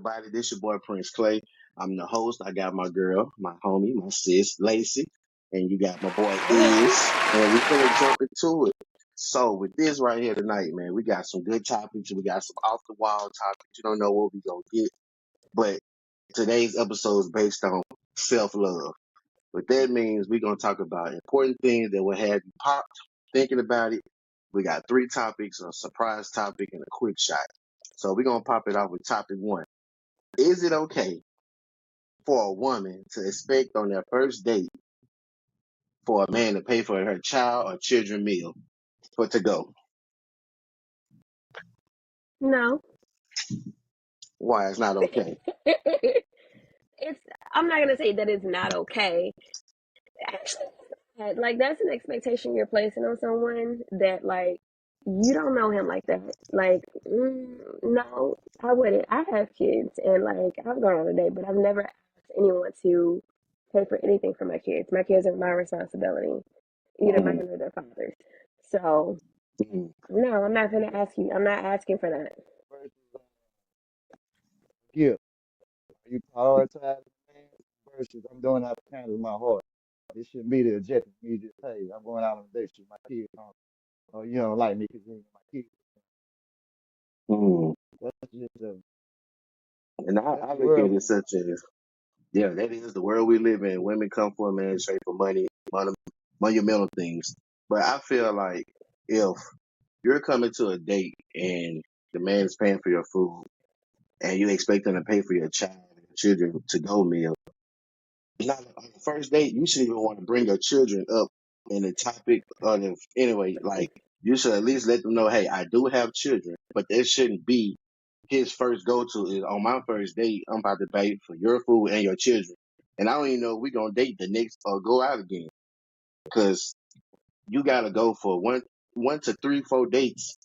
everybody? This your boy Prince Clay. I'm the host. I got my girl, my homie, my sis, Lacy, and you got my boy Is, and we finna jump into it. So with this right here tonight, man, we got some good topics. We got some off the wall topics. You don't know what we gonna get, but today's episode is based on self love. What that means, we're gonna talk about important things that will have you popped thinking about it. We got three topics: a surprise topic and a quick shot. So we're gonna pop it off with topic one. Is it okay for a woman to expect on their first date for a man to pay for her child or children meal for to go? No. Why it's not okay? It's I'm not gonna say that it's not okay. Actually, like that's an expectation you're placing on someone that like you don't know him like that. Like, no, I wouldn't. I have kids and like I've gone on a date, but I've never asked anyone to pay for anything for my kids. My kids are my responsibility, either Mm, mine or their father's. So mm, no, I'm not gonna ask you. I'm not asking for that. Versus gift. Are you prioritizing man versus I'm doing out of kind of my heart? This shouldn't be the objective for me just hey, I'm going out on a date with my kids home. Or you don't like me because you ain't my kids. mm. That's just And that's I the look at world it we live such as, yeah, that is the world we live in. Women come for a man straight for monumental things. But I feel like if you're coming to a date and the man is paying for your food and you expect them to pay for your child and children to go meal, not on the first date, you shouldn't even want to bring your children up in the topic of the, anyway, like you should at least let them know, hey, I do have children, but that shouldn't be his first go to is on my first date, I'm about to pay for your food and your children. And I don't even know if we're gonna date the next or go out again. Cause you gotta go for one to three, 4 dates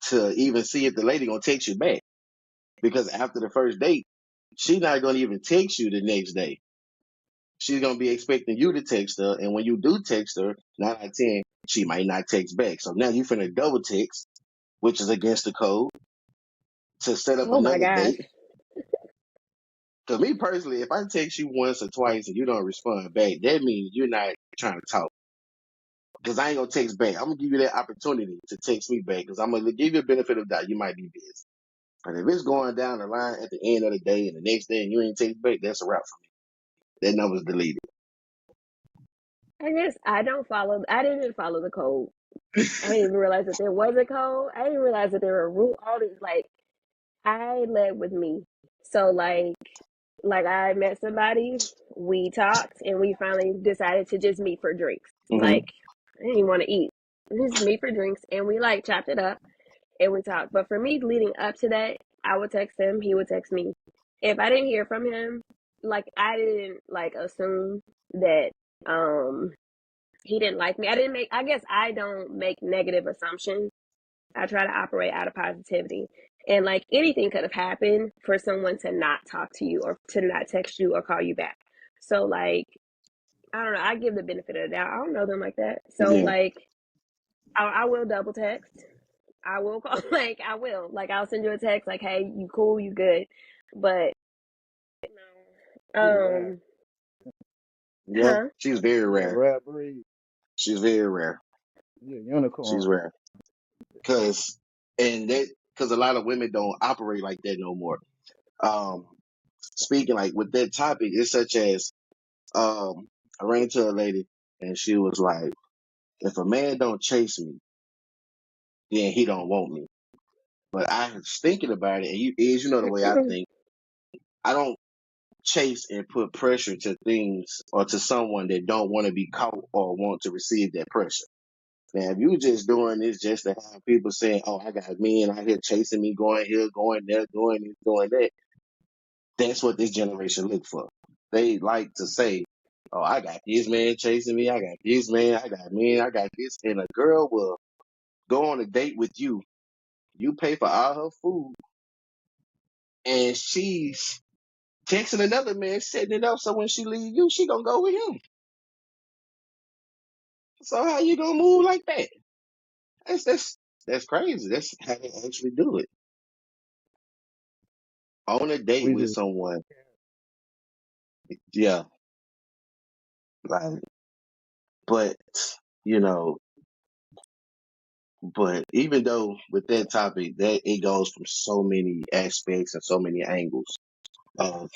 to even see if the lady gonna text you back. Because after the first date, she's not gonna even text you the next day. She's gonna be expecting you to text her, and when you do text her, 9 out of 10, she might not text back. So now you finna double text, which is against the code, to set up Oh my another gosh. date. Cause me personally, if I text you once or twice and you don't respond back, that means you're not trying to talk. Cause I ain't gonna text back. I'm gonna give you that opportunity to text me back. Cause I'm gonna give you a benefit of doubt. You might be busy. But if it's going down the line at the end of the day and the next day and you ain't text back, that's a wrap for me. That number's deleted. I guess I don't follow. I didn't follow the code. I didn't even realize that there was a code. I didn't realize that there were rules. All these like I led with me. So like I met somebody, we talked, and we finally decided to just meet for drinks. Mm-hmm. Like I didn't even want to eat. Just meet for drinks, and we like chopped it up and we talked. But for me, leading up to that, I would text him. He would text me. If I didn't hear from him, like I didn't like assume that um he didn't like me. I didn't make. I guess I don't make negative assumptions. I try to operate out of positivity. And like anything could have happened for someone to not talk to you or to not text you or call you back. So like I don't know. I give the benefit of the doubt. I don't know them like that. So Yeah. like I will double text. I will call. Like I will. Like I'll send you a text. Like hey, you cool? You good? But no. too rare. Yeah. Huh? She's very You a rare. rare breed. She's very rare. You a She's unicorn. rare. Cause, and that, cause a lot of women don't operate like that no more. Um, Speaking like with that topic, it's such as, I ran into a lady and she was like, if a man don't chase me, then he don't want me. But I was thinking about it, and you know the way I think. I don't chase and put pressure to things or to someone that don't want to be caught or want to receive that pressure. Now, if you just doing this just to have people saying, "Oh, I got men out here chasing me, going here, going there, doing this, doing that," that's what this generation look for. They like to say, "Oh, I got this man chasing me. I got this man. I got men. I got this," and a girl will go on a date with you. You pay for all her food, and she's texting another man, setting it up so when she leave you, she gonna go with him. So how you gonna move like that? That's that's crazy. That's how they actually do it. on a date We with just someone, yeah, like, but you know, but even though with that topic, that it goes from so many aspects and so many angles, uh,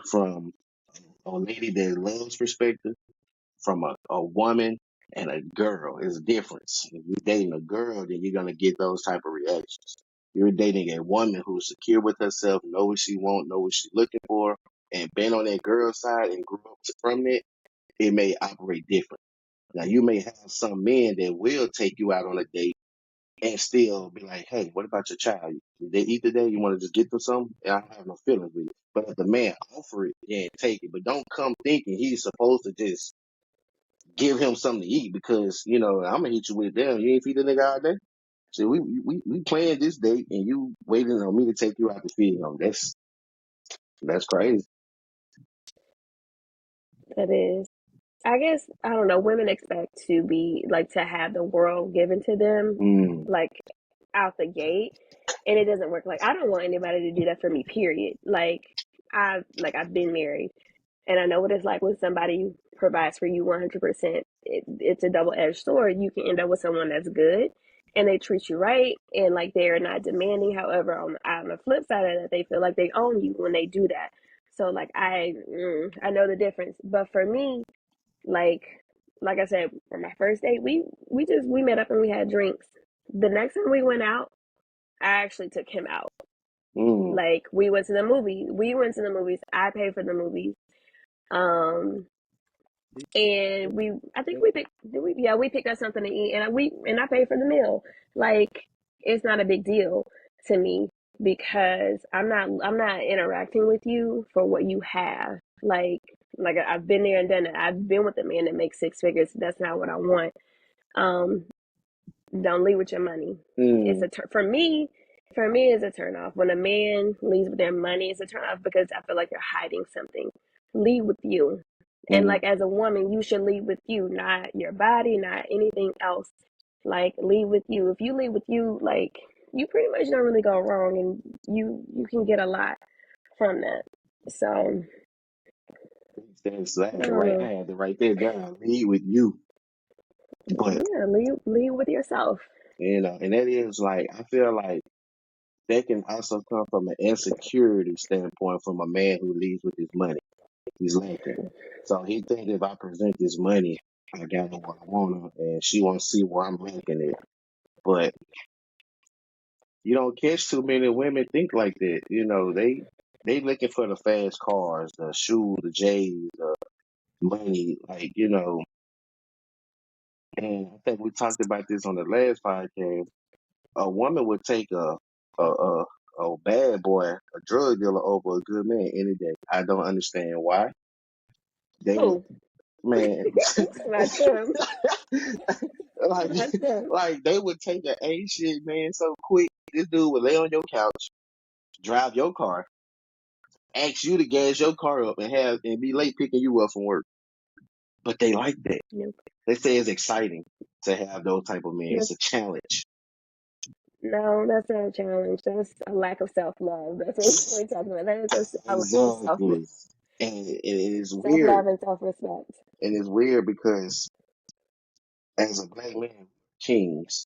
from a lady that loves perspective, from a woman and a girl is a difference. If you're dating a girl, then you're gonna get those type of reactions. You're dating a woman who's secure with herself, know what she wants, know what she's looking for, and been on that girl side and grew up from it. It may operate different. Now you may have some men that will take you out on a date and still be like, "Hey, what about your child? Did they eat today? You want to just get them some?" And I don't have no feelings with it. But if the man offer it, yeah, take it. But don't come thinking he's supposed to just give him something to eat because I'm gonna hit you with them. You ain't feed the nigga all day. So we playing this date and you waiting on me to take you out to feed him. That's crazy. That is. I guess I don't know. Women expect to be like to have the world given to them, Mm, like out the gate, and it doesn't work. Like I don't want anybody to do that for me. Period. I've been married, and I know what it's like when somebody provides for you 100%. It's a double edged sword. You can end up with someone that's good and they treat you right, and like they're not demanding. However, on the flip side of that, they feel like they own you when they do that. So like I know the difference. But for me, like like I said, for my first date, we met up and we had drinks. The next time we went out, I actually took him out. mm, Like we went to the movie. We went to the movies. I paid for the movies. Um and we I think we picked we picked up something to eat, and I paid for the meal. Like it's not a big deal to me because I'm not interacting with you for what you have. Like I've been there and done it. I've been with a man that makes six figures. That's not what I want. Um don't leave with your money. It's mm, for me. For me, it's a turn off. When a man leaves with their money, it's a turn off because I feel like you're hiding something. Leave with you, and mm. like as a woman, you should leave with you, not your body, not anything else. Like leave with you. If you leave with you, like you pretty much don't really go wrong, and you can get a lot from that. So That's I I had to don't write. I know. had to write that down. Lead with you, but Yeah, leave with yourself. and that is like I feel like that can also come from an insecurity standpoint from a man who leads with his money. He's lacking. So he think if I present this money, I got her what I want her, and she want to see where I'm lacking it. But you don't catch too many women think like that. They looking for the fast cars, the shoes, the J's, the money, And I think we talked about this on the last podcast. A woman would take a bad boy, a drug dealer over a good man any day. I don't understand why. They would, Oh, man, it's not them. like, Not them. like they would take an A shit man so quick. This dude would lay on your couch, drive your car, ask you to gas your car up, and be late picking you up from work. But they like that. Nope. They say it's exciting to have those type of men. It's That's a challenge. No, that's not a challenge. That's a lack of self love. That's what we're talking about. That is a lack of Exactly. And it is self weird. love and self respect. And it's weird because as a black man, kings,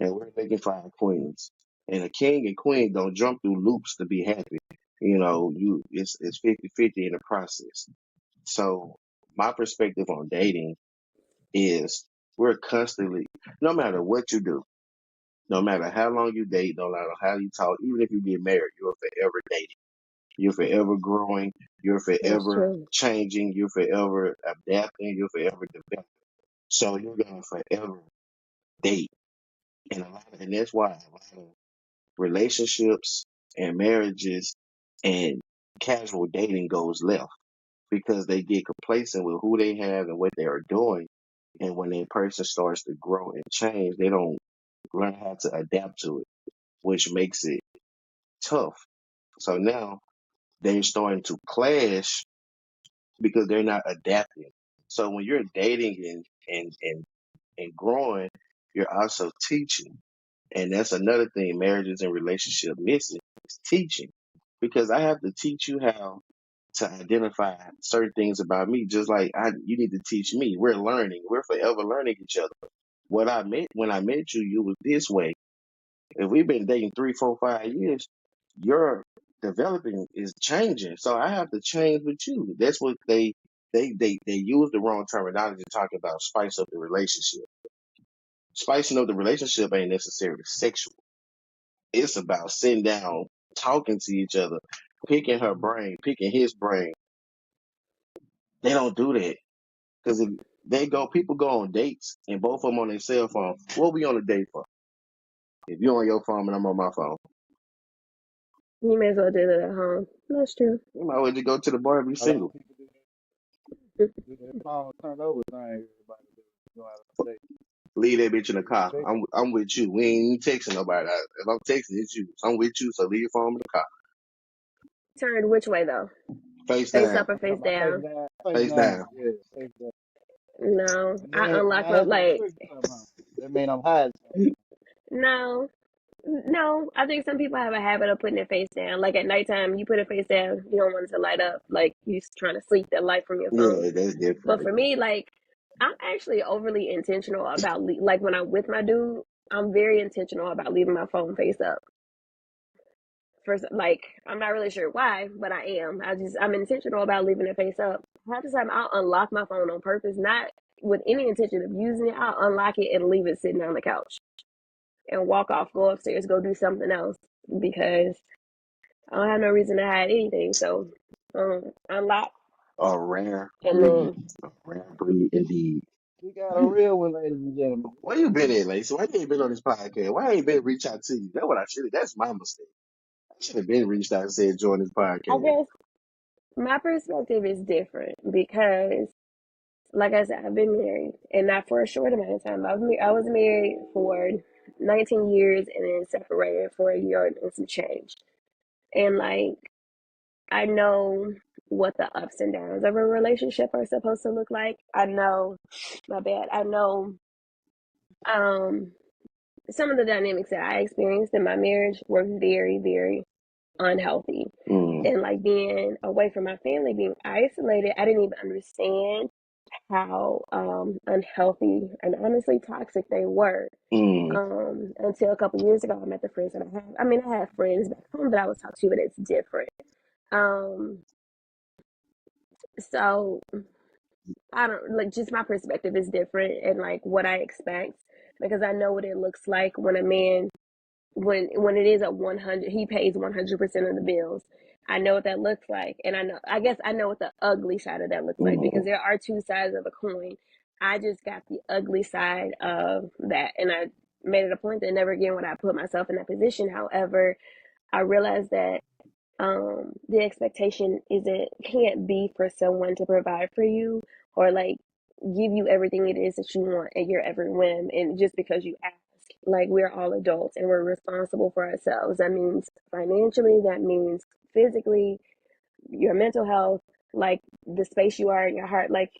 and we're looking for our queens. And a king and queen don't jump through loops to be happy. It's 50-50 in the process. So my perspective on dating is we're constantly, no matter what you do, no matter how long you date, no matter how you talk, even if you get married, you're forever dating. You're forever growing. You're That's forever true. changing. You're forever adapting. You're forever developing. So you're gonna forever date, and that's why a lot of relationships and marriages and casual dating goes left because they get complacent with who they have and what they are doing. And when a person starts to grow and change, they don't learn how to adapt to it, which makes it tough. So now they're starting to clash because they're not adapting. So when you're dating and growing, you're also teaching. And that's another thing marriages and relationships missing is teaching. because I have to teach you how to identify certain things about me, just like you need to teach me. We're learning. We're forever learning each other. What I meant when I met you, you was this way. If we've been dating 3, 4, 5 years, your developing is changing. So I have to change with you. That's what they use the wrong terminology talking about spice up the relationship. Spicing up the relationship ain't necessarily sexual. It's about sitting down, talking to each other, picking her brain, picking his brain. They don't do that because if people go on dates and both of them on their cell phone. What we on a date for? If you're on your phone and I'm on my phone, You may as well do that at home. That's true. you might as well just go to the bar and be A lot single. of people do that phone turnover thing. Everybody do. You know how to say, Leave that bitch in the leave car. respect. I'm with you. We ain't texting nobody. If I'm texting, it's you. So I'm with you. So leave your phone in the car. Turned which way though? Face FaceTime. up or I'm talking face about face down? down, face Face down. down. Yeah, face down. No, And I then unlock now my that's gonna like. trigger something. Huh? That mean I'm hiding something. No, no. I think some people have a habit of putting their face down. Like at nighttime, you put a face down. You don't want it to light up. Like you trying to sleep that light from your phone. Yeah, that's But different. for me, like I'm actually overly intentional about like when I'm with my dude. I'm very intentional about leaving my phone face up. First, like I'm not really sure why, but I am. I'm intentional about leaving it face up. Half the time I'll unlock my phone on purpose, not with any intention of using it. I'll unlock it and leave it sitting on the couch and walk off, go upstairs, go do something else because I don't have no reason to hide anything. So unlock A rare and breed. then A rare breed indeed. We got a real one, ladies and gentlemen. We Where got you a been real at, Lacy? Why you ain't been on this podcast? Why I ain't been reach out to you? That's what I should have. That's my mistake. I should have been reached out and said join this I podcast. guess my perspective is different because like I said, I've been married and not for a short amount of time. I was married for 19 years and then separated for a year and some change. And like, I know what the ups and downs of a relationship are supposed to look like. I know, my bad. I know, um, some of the dynamics that I experienced in my marriage were very, very unhealthy. Mm, And like being away from my family, being isolated, I didn't even understand how unhealthy and honestly toxic they were. mm, Until a couple years ago, I met the friends that I have. I mean, I have friends back home that I would talk to, but it's different. Um, so I don't like just my perspective is different and like what I expect because I know what it looks like when a man when it is a 100 he pays 100% of the bills. I know what that looks like and I guess I know what the ugly side of that looks like because mm, there are two sides of a coin. I just got the ugly side of that and I made it a point that never again would I put myself in that position. However, I realized that the expectation isn't can't be for someone to provide for you or like give you everything it is that you want at your every whim and just because you ask. Like we're all adults and we're responsible for ourselves. That means financially, that means physically, your mental health, like the space you are in your heart. Like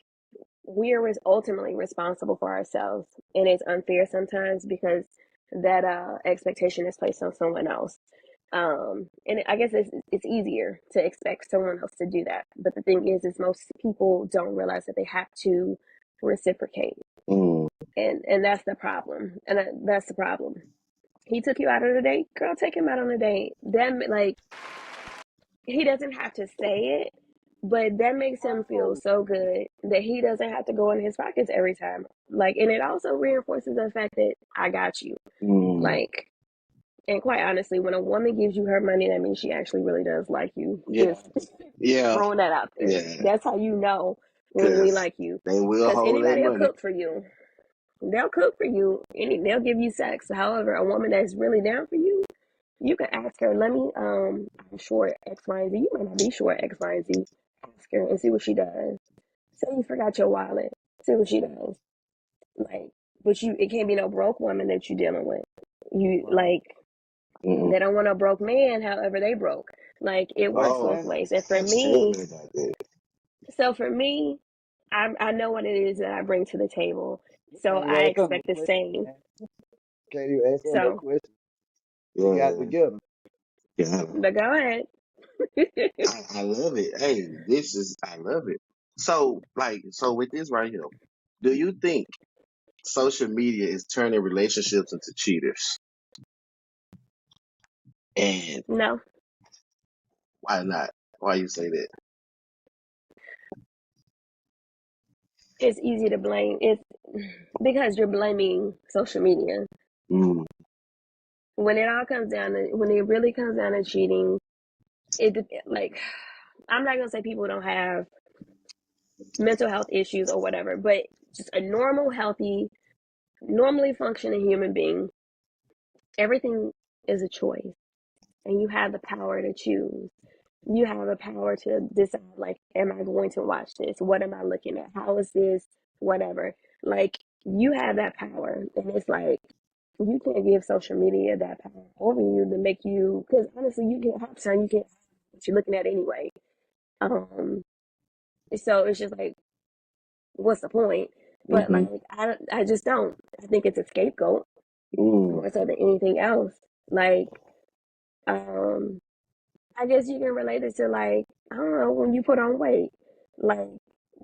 we are ultimately responsible for ourselves, and it's unfair sometimes because that expectation is placed on someone else. And I guess it's easier to expect someone else to do that. But the thing is most people don't realize that they have to reciprocate, mm, and that's the problem. And that's the problem. He took you out on a date, girl. Take him out on a date. Then like he doesn't have to say it, but that makes him feel so good that he doesn't have to go in his pockets every time. Like, and it also reinforces the fact that I got you. mm. Like, and quite honestly, when a woman gives you her money, that means she actually really does like you. Yeah, Just yeah, throwing that out there. yeah. That's how you know when we Because like you. they will Because hold that anybody will money. cook for you. They'll cook for you. They'll give you sex. However, a woman that's really down for you, you can ask her, let me, I'm short X, Y, and Z. You might not be short X, Y, and Z. Ask her and see what she does. Say you forgot your wallet. See what she does. Like, but it can't be no broke woman that you're dealing with. You, Right. like, Mm-mm. they don't want a broke man, however they broke. Like, it works Oh, both And ways. And for tell me, me about that. I know what it is that I bring to the table. you So can't even I ask her no expect the questions, same. man. Can't even ask her no So, questions. They got it Yeah, together. yeah. but go ahead. I love it. Hey, I love it. So, so with this right here, do you think social media is turning relationships into cheaters? And No, why not? Why you say that? it's easy to blame. It's because you're blaming social media. Mm, When it all comes down to, when it really comes down to cheating, it like, I'm not gonna say people don't have mental health issues or whatever, but just a normal, healthy, normally functioning human being, everything is a choice, and you have the power to choose. You have the power to decide, like, am I going to watch this? What am I looking at? How is this? Whatever. Like, you have that power, and it's like you can't give social media that power over you to make you. Because honestly, you can have time. You can what you're looking at anyway. Um, so it's just like, what's the point? But mm-hmm, like, I just don't. I think it's a scapegoat mm, more so than anything else. Like, um, I guess you can relate it to, like, I don't know, when you put on weight, like,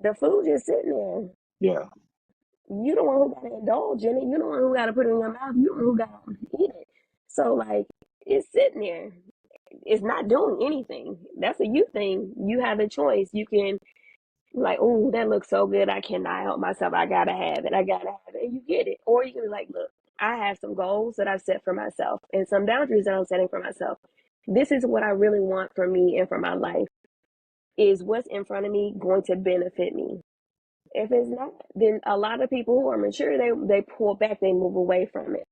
the food just sitting there. yeah. You the one who gotta indulge in it. You the one who gotta put it in your mouth. You the one who gotta eat it. So like, it's sitting there. It's not doing anything. That's a you thing. You have a choice. You can, like, oh, that looks so good. I cannot help myself. I gotta have it. I gotta have it. And you get it. Or you can be like, look, I have some goals that I've set for myself and some boundaries that I'm setting for myself. This is what I really want for me and for my life. Is what's in front of me going to benefit me? If it's not, then a lot of people who are mature, they pull back, they move away from it.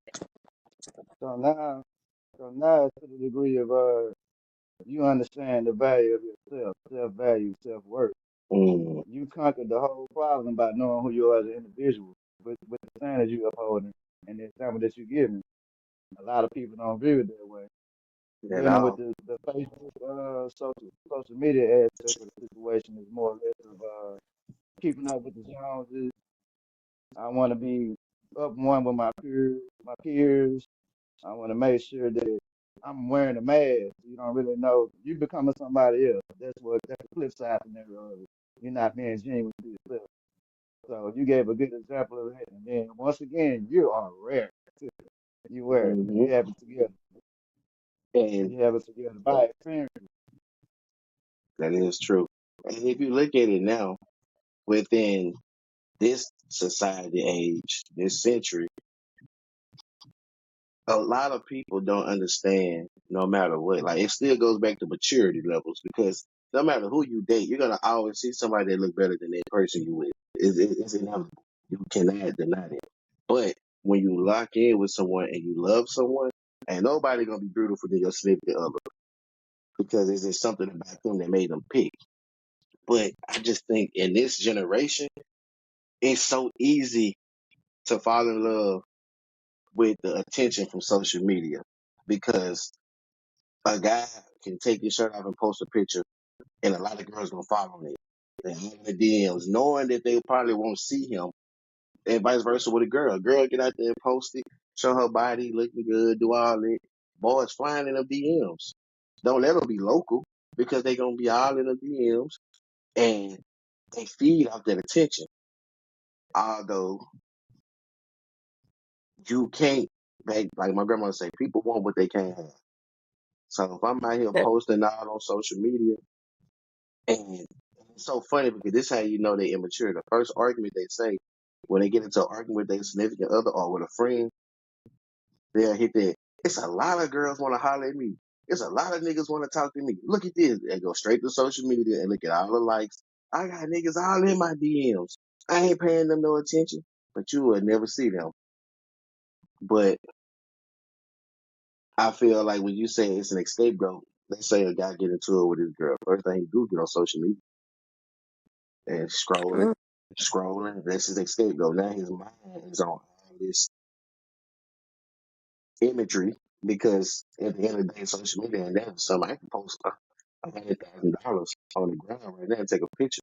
So now, so now to the degree of you understand the value of yourself, self value, self worth. Mm, You conquered the whole problem by knowing who you are as an individual, with the standards you upholding and the example that you giving. A lot of people don't view it that way. at Dealing with all. the Facebook, social media aspect of the situation is more or less of keeping up with the Joneses. I want to be up one with my peers. I want to make sure that I'm wearing a mask. You don't really know you becoming somebody else. That's the flip side scenario of it. You're not being genuine to yourself. So you gave a good example of that. And then once again, you are rare. You were. Hmm. You have it together. And You have it together by experience. that is true. And if you look at it now, within this society age, this century, a lot of people don't understand no matter what. Like, it still goes back to maturity levels because no matter who you date, you're gonna always see somebody that look better than that person you with. It's inevitable. You cannot deny it. But when you lock in with someone and you love someone, ain't nobody gonna be beautiful than your significant other because it's just something about them that made them pick. But I just think in this generation, it's so easy to fall in love with the attention from social media because a guy can take his shirt off and post a picture, and a lot of girls gonna follow it. And all the DMs, knowing that they probably won't see him, and vice versa with a girl. A girl get out there and post it, show her body looking good, do all that. Boys flying in the DMs. Don't let them be local because they gonna be all in the DMs, and they feed off that attention. Although you can't, like my grandma say, people want what they can't have. So if I'm out here posting out on social media, and it's so funny because this is how you know they immature. The first argument they say when they get into an argument with their significant other or with a friend, they'll hit that. It's a lot of girls want to holler at me. It's a lot of niggas want to talk to me. Look at this. They go straight to social media and look at all the likes. I got niggas all in my DMs. I ain't paying them no attention, but you will never see them. But I feel like when you say it's an scapegoat, let's say a guy get into it with his girl. First thing he do, get on social media and scrolling, Mm. scrolling. That's his scapegoat. Now his mind is on all this imagery because at the end of the day, social media and that's something I can post $100,000 on the ground right now and take a picture,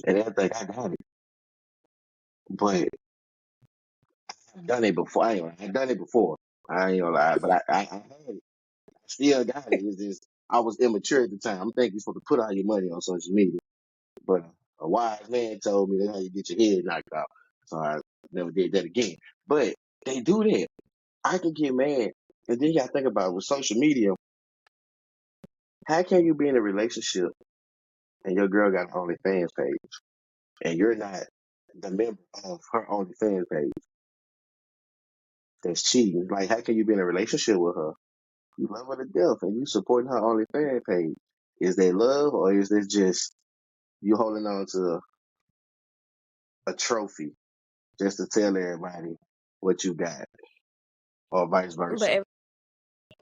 and I think I got it. But I've done it before. I've done it before. I ain't gonna lie, but I had it. I still got it. It's just I was immature at the time. I'm thinking you're supposed to put all your money on social media. But a wise man told me that's how you get your head knocked out. So I never did that again. But they do that. I can get mad. And then you gotta think about it, with social media, how can you be in a relationship and your girl got an OnlyFans page and you're not the member of her OnlyFans page? That's cheating. Like, how can you be in a relationship with her? You love her to death and you supporting her OnlyFans page. Is that love or is this just you holding on to a trophy just to tell everybody what you got, or vice But versa?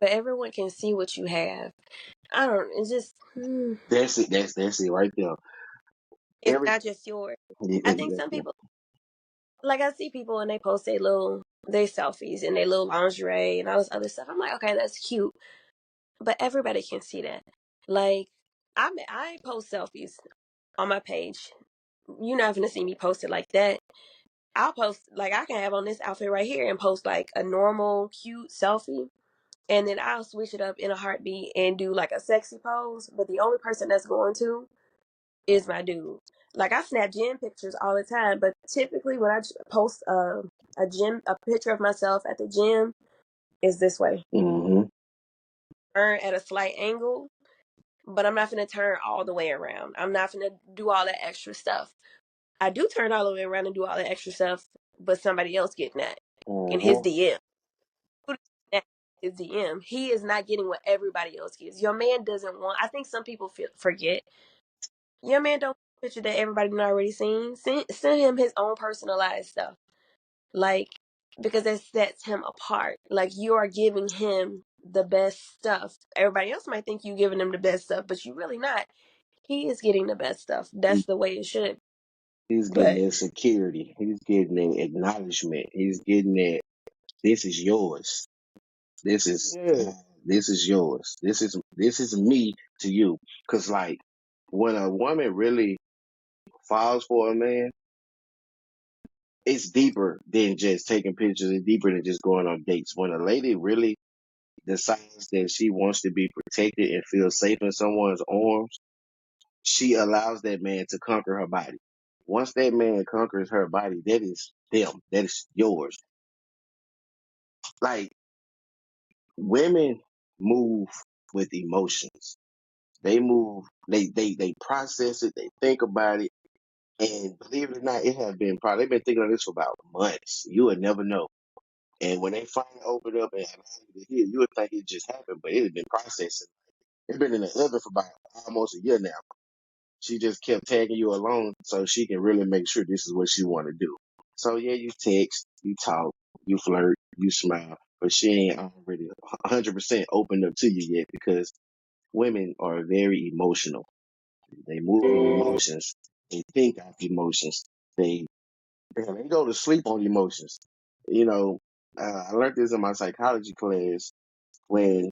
but everyone can see what you have. I don't. It's just That's it. That's it right there. it's Every not just yours. I think some exactly. people, like I see people and they post their selfies and their little lingerie and all this other stuff. I'm like, okay, that's cute, but everybody can see that. Like I post selfies on my page. You're not gonna see me post it like that. I'll post like I can have on this outfit right here and post like a normal cute selfie, and then I'll switch it up in a heartbeat and do like a sexy pose. But the only person that's going to is my dude. Like I snap gym pictures all the time, but typically when I post a picture of myself at the gym is this way, Mm-hmm. turn at a slight angle, but I'm not gonna turn all the way around. I'm not gonna do all that extra stuff. I do turn all the way around and do all that extra stuff, but somebody else getting that in his Mm-hmm. DM. His DM. He is not getting what everybody else gets. Your man doesn't want. I think some people forget. Your man don't want a picture that everybody done already seen. Send him his own personalized stuff, like because that sets him apart. Like you are giving him the best stuff. Everybody else might think you giving him the best stuff, but you really not. He is getting the best stuff. That's the way it should. He's getting But that security. He's getting that acknowledgement. He's getting that this is yours. This is Yeah. this is yours. This is me to you. Cause like when a woman really falls for a man, it's deeper than just taking pictures. It's deeper than just going on dates. When a lady really decides that she wants to be protected and feel safe in someone's arms, she allows that man to conquer her body. Once that man conquers her body, that is them. That is yours. Like women move with emotions. They move. They process it. They think about it. And believe it or not, it has been probably they've been thinking of this for about months. You would never know. And when they finally open up and allow you to hear, you would think it just happened, but it has been processing. It's been in the oven for about almost a year now. She just kept tagging you along so she can really make sure this is what she want to do. So yeah, you text, you talk, you flirt, you smile, but she ain't already 100% opened up to you yet because women are very emotional. They move on emotions. They think off emotions. They they go to sleep on emotions. You know, I learned this in my psychology class. When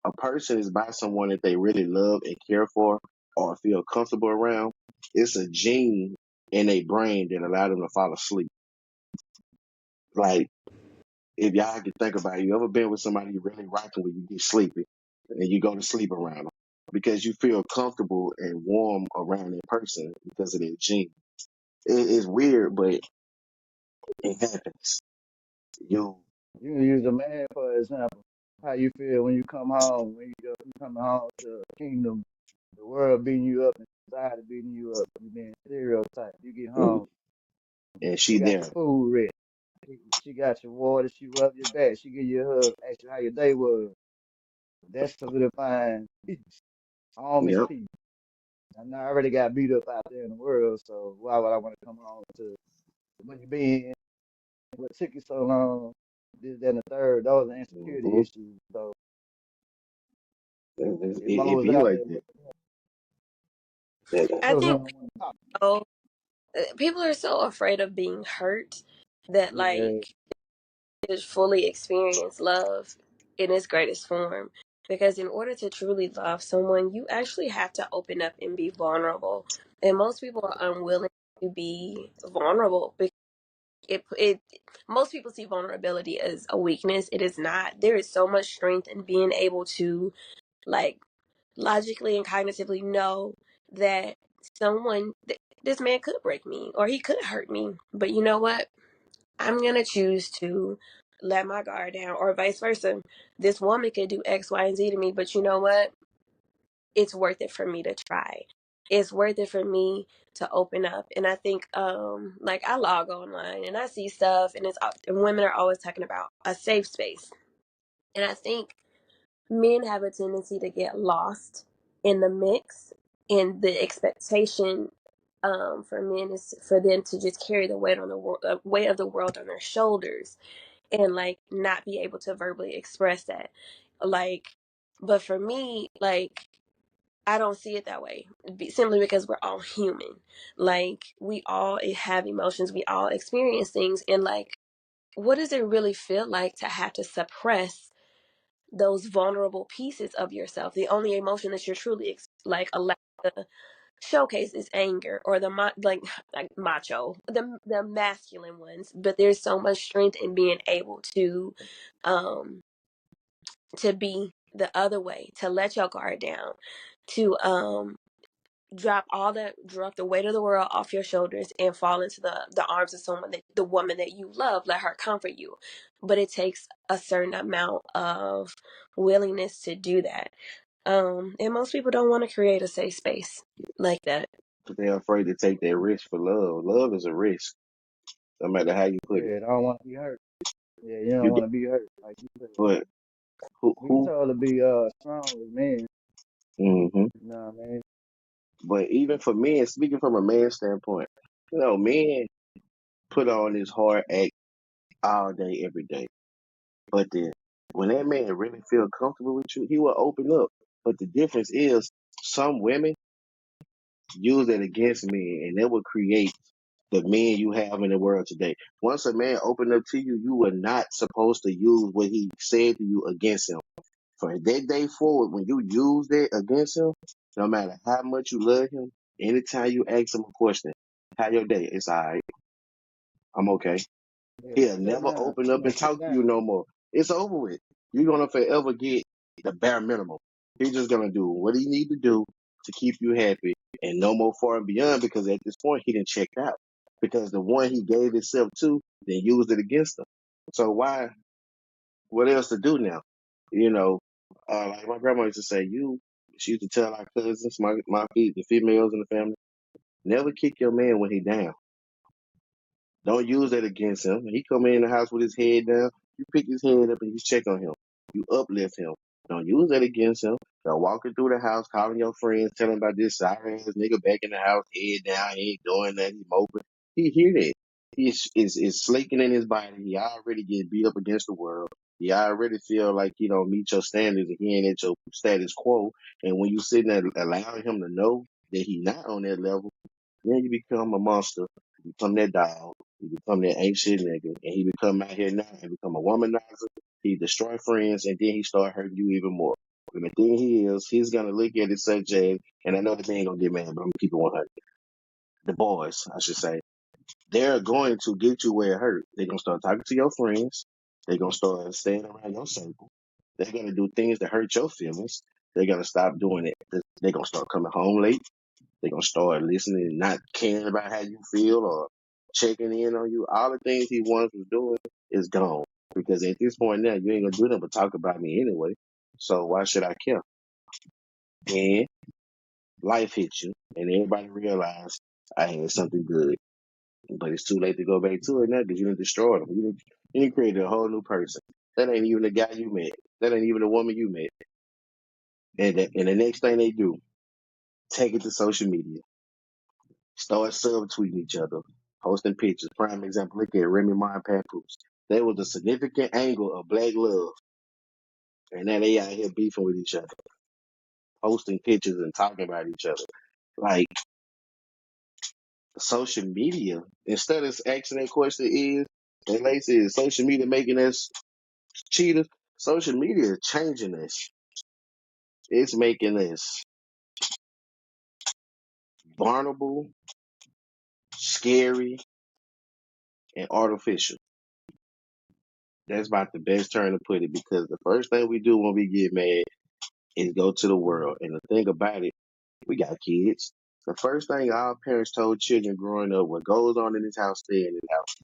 a person is by someone that they really love and care for or feel comfortable around, it's a gene in their brain that allow them to fall asleep. Like if y'all can think about it, you ever been with somebody you really rocking with, you get sleepy and you go to sleep around them because you feel comfortable and warm around that person because of their gene. It's weird, but it happens. You, You can use a man for example. How you feel when you come home, when you come home to a kingdom, the world beating you up and society beating you up, you being stereotyped. You get mm, home, and they she got there. your food ready. She got your water, she rub your back, she give you a hug, ask you how your day was. That's solidifying peace. Home is Yep. peace. And I already got beat up out there in the world, so why would I want to come home to where you been? What took you so long? This, that, and the third. Those are insecurity hmm issues. So it it mows be out like there. that. That- I Because we think don't want to talk. oh, people are so afraid of being hurt that Yeah, like just fully experience love in its greatest form. Because in order to truly love someone, you actually have to open up and be vulnerable. And most people are unwilling to be vulnerable because it most people see vulnerability as a weakness. It is not. There is so much strength in being able to like logically and cognitively know that this man could break me or he could hurt me. But you know what? I'm going to choose to let my guard down, or vice versa. This woman could do X, Y, and Z to me, but you know what? It's worth it for me to try. It's worth it for me to open up. And I think, like I log online and I see stuff, and women are always talking about a safe space. And I think men have a tendency to get lost in the mix, and the expectation for men is for them to just carry the weight of the world on their shoulders, and like not be able to verbally express that. Like, but for me, like, I don't see it that way, simply because we're all human. Like, we all have emotions, we all experience things, and like, what does it really feel like to have to suppress those vulnerable pieces of yourself? The only emotion that you're truly like allowed to showcase is anger, or like macho, the masculine ones. But there's so much strength in being able um to be the other way, to let your guard down, to drop the weight of the world off your shoulders and fall into the arms of the woman that you love. Let her comfort you. But it takes a certain amount of willingness to do that. And most people don't want to create a safe space like that. They're afraid to take that risk for love. Love is a risk, no matter how you put it. Yeah, I don't want to be hurt. Yeah, you don't You get, want to be hurt. Like you said, but who, we who, told to be strong as men. hmm You know what I mean? But even for men, speaking from a man's standpoint, men put on this hard act all day, every day. But then when that man really feel comfortable with you, he will open up. But the difference is some women use that against men, and that will create the men you have in the world today. Once a man open up to you, you are not supposed to use what he said to you against him. From that day forward, when you use that against him, no matter how much you love him, anytime you ask him a question, how your day? It's all right. I'm okay. Yeah, He'll shut never down. open You up gonna and shut talk to down. you no more. It's over with. You're gonna forever get the bare minimum. He's just gonna do what he need to do to keep you happy, and no more far and beyond, because at this point he didn't check out. Because the one he gave himself to then used it against him. So why, what else to do now? You know, like my grandma used to say, she used to tell our cousins, the females in the family, never kick your man when he down. Don't use that against him. He come in the house with his head down. You pick his head up and you check on him. You uplift him. Don't use that against him. Don't walking through the house, calling your friends, telling about this sorry ass nigga back in the house, head down, he ain't doing that, he moping. He hear that. He is slaking in his body. He already get beat up against the world. He already feel like he don't meet your standards and he ain't at your status quo. And when you sitting there allowing him to know that he not on that level, then you become a monster. You become that dog. You become that ain't shit nigga. And he become out here now and become a womanizer. He destroy friends, and then he start hurting you even more. And the thing he's gonna look at it such as, and I know the man ain't gonna get mad, but I'm gonna keep it 100. The boys, I should say, they're going to get you where it hurt. They're gonna start talking to your friends. They're gonna start staying around your circle. They're gonna do things that hurt your feelings. They're gonna stop doing it. They're gonna start coming home late. They're gonna start listening and not caring about how you feel or checking in on you. All the things he once was doing is gone. Because at this point now, you ain't gonna do nothing but talk about me anyway. So why should I care? And life hits you, and everybody realize I had something good. But it's too late to go back to it now because you done destroyed them. You done created a whole new person. That ain't even the guy you met. That ain't even the woman you met. And the next thing they do, take it to social media. Start subtweeting each other, posting pictures. Prime example, look at Remy Ma and Papoose. There was a significant angle of black love, and now they out here beefing with each other, posting pictures and talking about each other. Like, social media, instead of asking that question and Lacy, is social media making us cheaters? Social media is changing us. It's making us vulnerable, scary, and artificial. That's about the best term to put it, because the first thing we do when we get mad is go to the world. And the thing about it, we got kids. The first thing our parents told children growing up, what goes on in this house, stay in this house.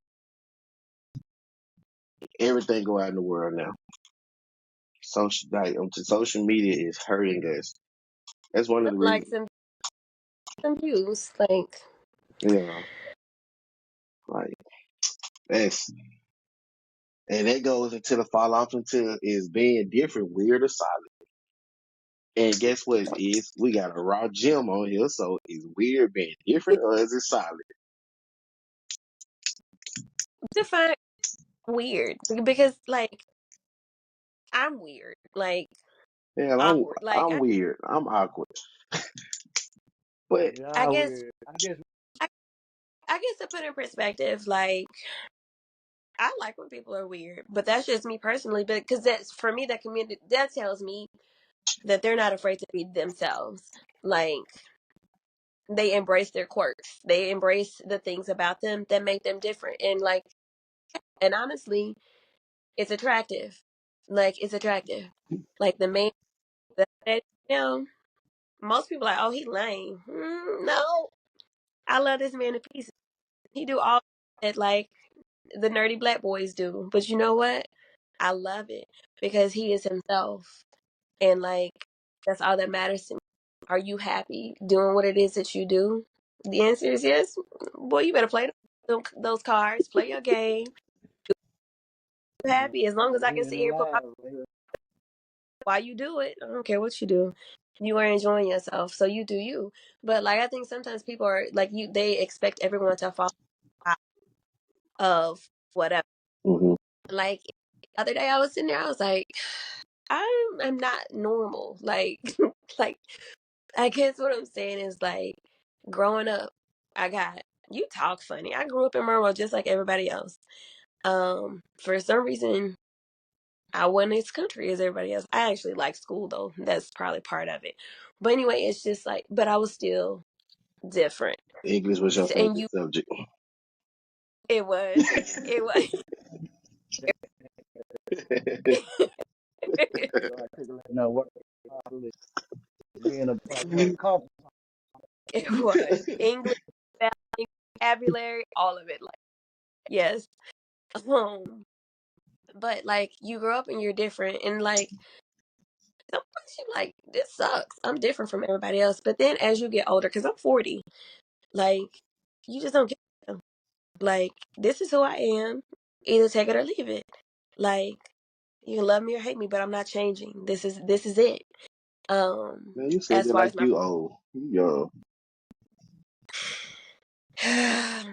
Everything go out in the world now. Social media is hurting us. That's one of the Like reasons. some views, like You know, like that's and that goes into the fall off into is being different, weird or solid. And guess what it is? We got a raw gym on here, so is weird being different or is it solid? define weird because like I'm weird, like Yeah, awkward. Like I'm weird. I'm awkward. But I Yeah, guess weird. I guess I, I guess to put in perspective, like I like when people are weird, but that's just me personally. But because that's for me, that community that tells me that they're not afraid to be themselves. Like they embrace their quirks, they embrace the things about them that make them different, and like and honestly, it's attractive. Like it's attractive. Like the man that now, most people are like, oh, he lame. No, I love this man to pieces. He do all that like the nerdy black boys do, but you know what? I love it because he is himself. And like that's all that matters to me. Are you happy doing what it is that you do? The answer is yes. Boy, you better play those cards, play your game. You happy as long as I can living sit the here and put my life, nigga. while you do it. I don't care what you do. You are enjoying yourself, so you do you. But like I think sometimes people are like you. They expect everyone to follow out of whatever. hmm Like the other day, I was sitting there. I was like, I'm not normal. Like like I guess what I'm saying is like growing up, I got you talk funny. I grew up in Monroe just like everybody else. For some reason, I wasn't as country as everybody else. I actually like school though. That's probably part of it. But anyway, it's just like, but I was still different. English was your And favorite you, subject. it was, So I took a no work properly. Being a part of conference. it was English, spelling, vocabulary, all of it. Like, yes. Um, but like you grow up and you're different, and like sometimes you like this sucks. I'm different from everybody else. But then as you get older, because I'm 40, like you just don't get them. Like this is who I am. Either take it or leave it. Like you can love me or hate me, but I'm not changing. This is it. Man, you said As it far like as my you old. You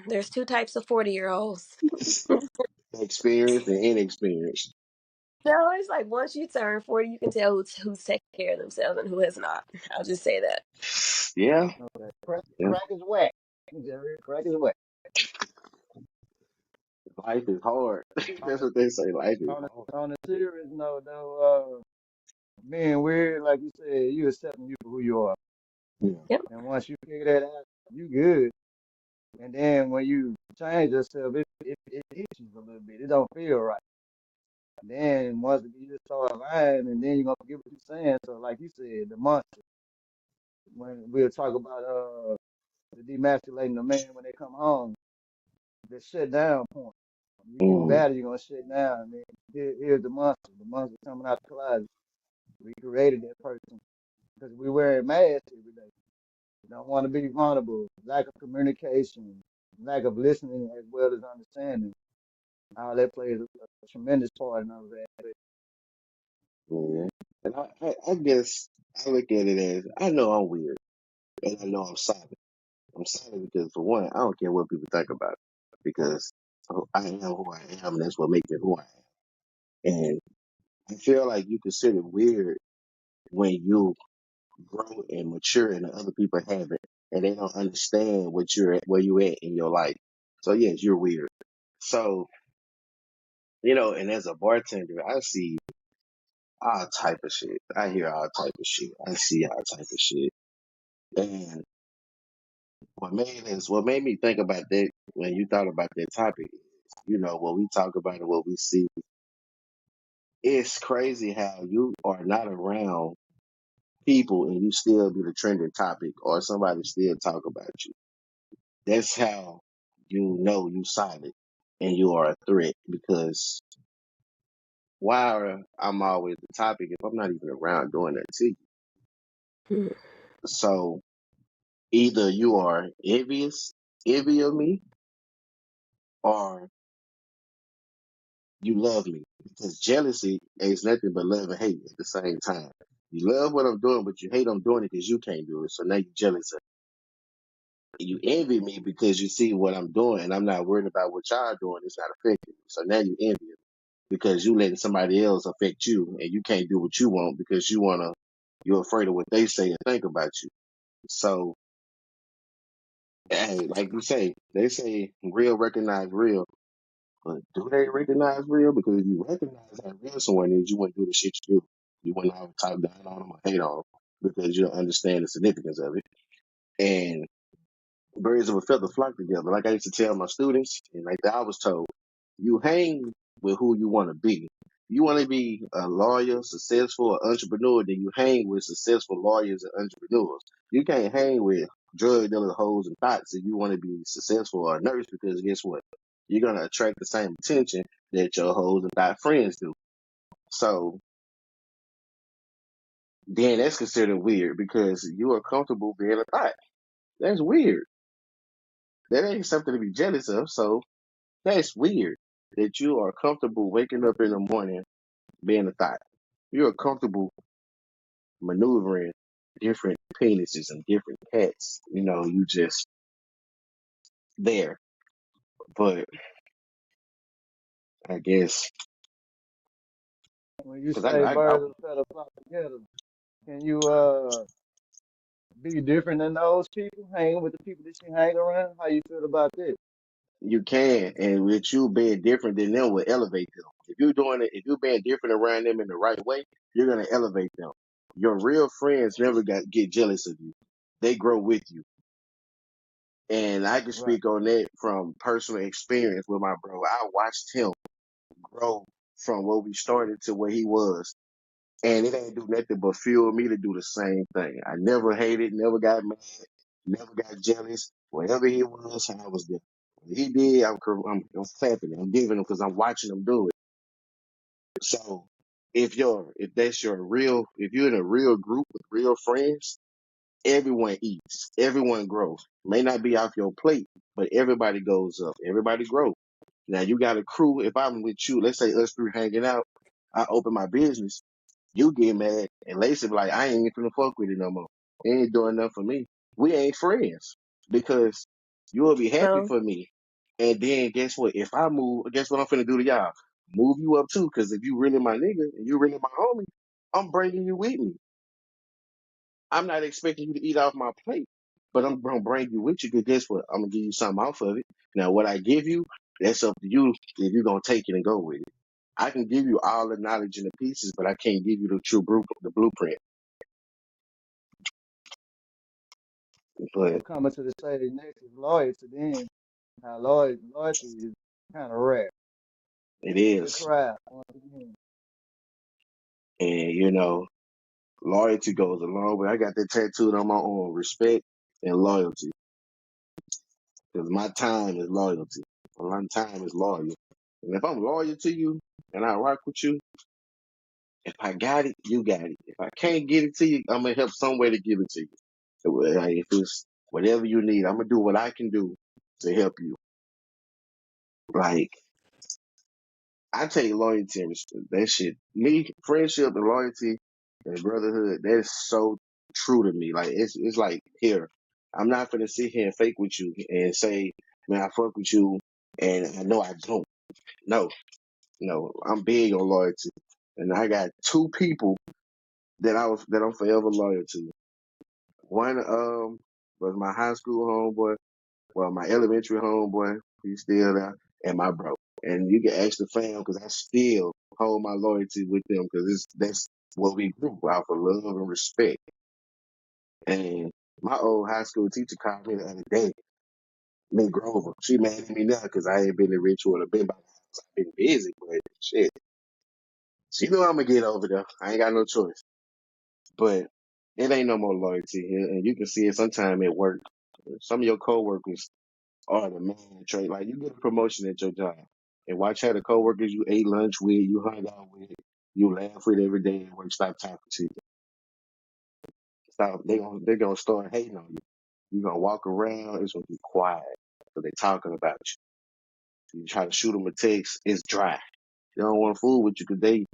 there's two types of 40-year-olds. young. Experienced and inexperienced. No, it's like once you turn 40, you can tell who's taking care of themselves and who has not. I'll just say that. Yeah. Okay. Crack, Yeah. crack is whack. Jerry, crack is whack. Life is hard. On That's what they say. Life is hard. on a serious note, though, being weird, like you said, you accepting you for who you are, Yeah. Yep. and once you figure that out, you good. And then when you change yourself, it hits you a little bit. It don't feel right. Then once you just start lying, and then you're gonna forget what you're saying. So like you said, the monster. When we'll talk about the demasculating the man when they come home, the shut down point. You get Mm. better, you're gonna shut down. And then here's the monster. The monster coming out the closet. We created that person because we wearing masks every day. We don't want to be vulnerable. Lack of communication, lack of listening as well as understanding. All that plays a tremendous part in all that. Yeah. And I guess I look at it as I know I'm weird and I know I'm solid. I'm solid because for one, I don't care what people think about it because I am who I am and that's what makes me who I am. And I feel like you consider weird when you grow and mature and the other people haven't and they don't understand what you're at, where you at in your life. So yes, you're weird. So, and as a bartender, I see all type of shit. I hear all type of shit. I see all type of shit. And what made me think about that when you thought about that topic, what we talk about and what we see, it's crazy how you are not around people and you still be the trending topic or somebody still talk about you. That's how you know you solid and you are a threat because why I'm always the topic if I'm not even around doing that to you. Hmm. So either you are envy of me, or you love me. Because jealousy is nothing but love and hate at the same time. You love what I'm doing, but you hate I'm doing it because you can't do it. So now you're jealous of me. You envy me because you see what I'm doing and I'm not worried about what y'all doing. It's not affecting me. So now you envy me because you letting somebody else affect you and you can't do what you want because you're afraid of what they say and think about you. So, hey, like you say, they say real recognize real. But do they recognize real? Because if you recognize how real someone is, you wouldn't do the shit you do. You wouldn't always talk down on them or hate on them because you don't understand the significance of it. And birds of a feather flock together. Like I used to tell my students, and like I was told, you hang with who you want to be. You want to be a lawyer, successful, or entrepreneur, then you hang with successful lawyers and entrepreneurs. You can't hang with drug dealers, hoes, and thoughts if you want to be successful or a nurse because guess what? You're going to attract the same attention that your hoes and thought friends do. So then that's considered weird because you are comfortable being a thought. That's weird. That ain't something to be jealous of. So that's weird that you are comfortable waking up in the morning being a thought. You're comfortable maneuvering different penises and different cats. You know, you just there. But I guess When you because say I birds of a feather flock together, can you be different than those people, hanging with the people that you hang around? How you feel about that? you can, and with you being different than them will elevate them. If you're doing it, if you're being different around them in the right way, you're gonna elevate them. Your real friends never get jealous of you. They grow with you. And I can Right. speak on that from personal experience with my bro. I watched him grow from where we started to where he was. And it ain't do nothing but fuel me to do the same thing. I never hated, never got mad, never got jealous. Whatever he was, I was there. What he did, I'm clapping him. I'm giving him because I'm watching him do it. So if that's your real, if you're in a real group with real friends, everyone eats, everyone grows. May not be off your plate, but everybody goes up, everybody grows. Now you got a crew. If I'm with you, let's say us three hanging out, I open my business. You get mad, and Lacy be like, I ain't even finna fuck with it no more. It ain't doing nothing for me. We ain't friends because you will be happy So, for me. And then guess what? If I move, guess what I'm finna do to y'all? Move you up too, because if you really my nigga and you really my homie, I'm bringing you with me. I'm not expecting you to eat off my plate, but I'm gonna bring you with you because guess what? I'm gonna give you something off of it. Now, what I give you, that's up to you if you're gonna take it and go with it. I can give you all the knowledge and the pieces, but I can't give you the true the blueprint. But What coming to the stage next is loyalty. Then how loyalty is kind of rare. it Good is, crowd once again. and loyalty goes a long way. I got that tattooed on my arm: respect and loyalty, because my time is loyalty. My time is loyal, and if I'm loyal to you and I rock with you. If I got it, you got it. If I can't get it to you, I'm gonna help some way to give it to you. Like, if it's whatever you need, I'm gonna do what I can do to help you. Like I take loyalty and respect. That shit, me, friendship and loyalty and brotherhood. That is so true to me. Like it's like here, I'm not gonna sit here and fake with you and say, man, I fuck with you, and I know I don't. No, no, I'm big on loyalty, and I got two people that I'm forever loyal to. One was my high school homeboy, well my elementary homeboy, he's still there, and my bro. And you can ask the fam because I still hold my loyalty with them because that's what we grew out of love and respect. And my old high school teacher called me the other day, Miss Grover. She mad at me now because I ain't been in Richwood or been by the house. I've been busy, but shit. She know I'm gonna get over there. I ain't got no choice. But It ain't no more loyalty here, and you can see it sometime at work. Some of your coworkers are the man trait. Like you get a promotion at your job, and watch how the coworkers you ate lunch with, you hung out with, you laugh with every day at work stop talking to you. Stop. They're gonna start hating on you. You're gonna walk around. It's gonna be quiet. So they talking about you. You try to shoot them a text. It's dry. They don't want to fool with you because they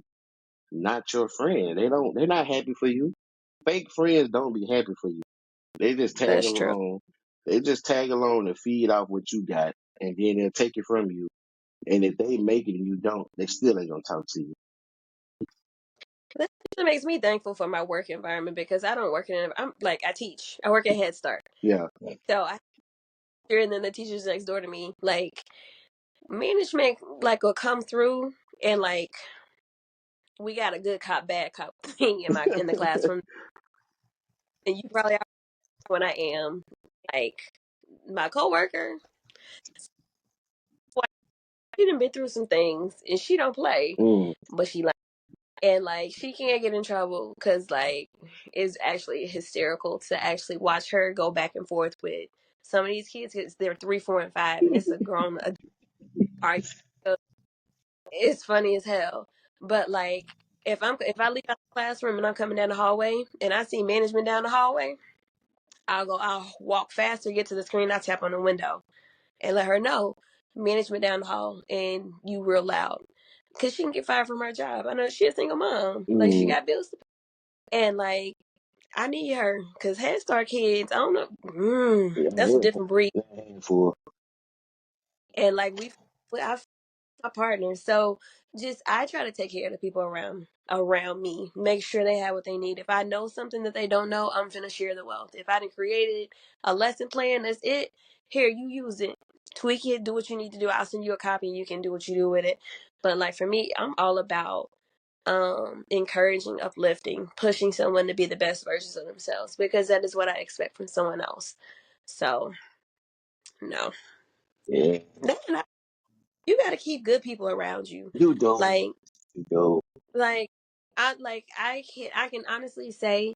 not your friend. They're not happy for you. Fake friends don't be happy for you. They just tag That's true. along. They just tag along and feed off what you got, and then they'll take it from you. And if they make it and you don't, they still ain't gonna talk to you. That makes me thankful for my work environment because I don't work in. I'm like I teach. I work at Head Start, Yeah. so I and then the teachers next door to me, like management, like will come through and like we got a good cop, bad cop thing in the classroom, and you probably are when I am like my coworker. Like, she done been through some things and she don't play, Mm, but she like and like she can't get in trouble because like it's actually hysterical to actually watch her go back and forth with some of these kids because they're 3, 4, and 5, and it's a grown argument. So it's funny as hell. But like if I leave out the classroom and I'm coming down the hallway and I see management down the hallway, I'll walk faster, get to the screen, I tap on the window and let her know management down the hall and you real loud. Cause she can get fired from her job. I know she's a single mom. Like she mm, got bills to pay. And like I need her because Head Start kids, I don't know, yeah, that's a different breed. they're a handful. And like I my partner. So just I try to take care of the people around me. Make sure they have what they need. If I know something that they don't know, I'm gonna share the wealth. If I done created a lesson plan, that's it. Here, you use it. Tweak it, do what you need to do. I'll send you a copy and you can do what you do with it. But like for me, I'm all about encouraging, uplifting, pushing someone to be the best versions of themselves because that is what I expect from someone else. So no. Yeah, That, you gotta keep good people around you. you do. Like You do. Like I can honestly say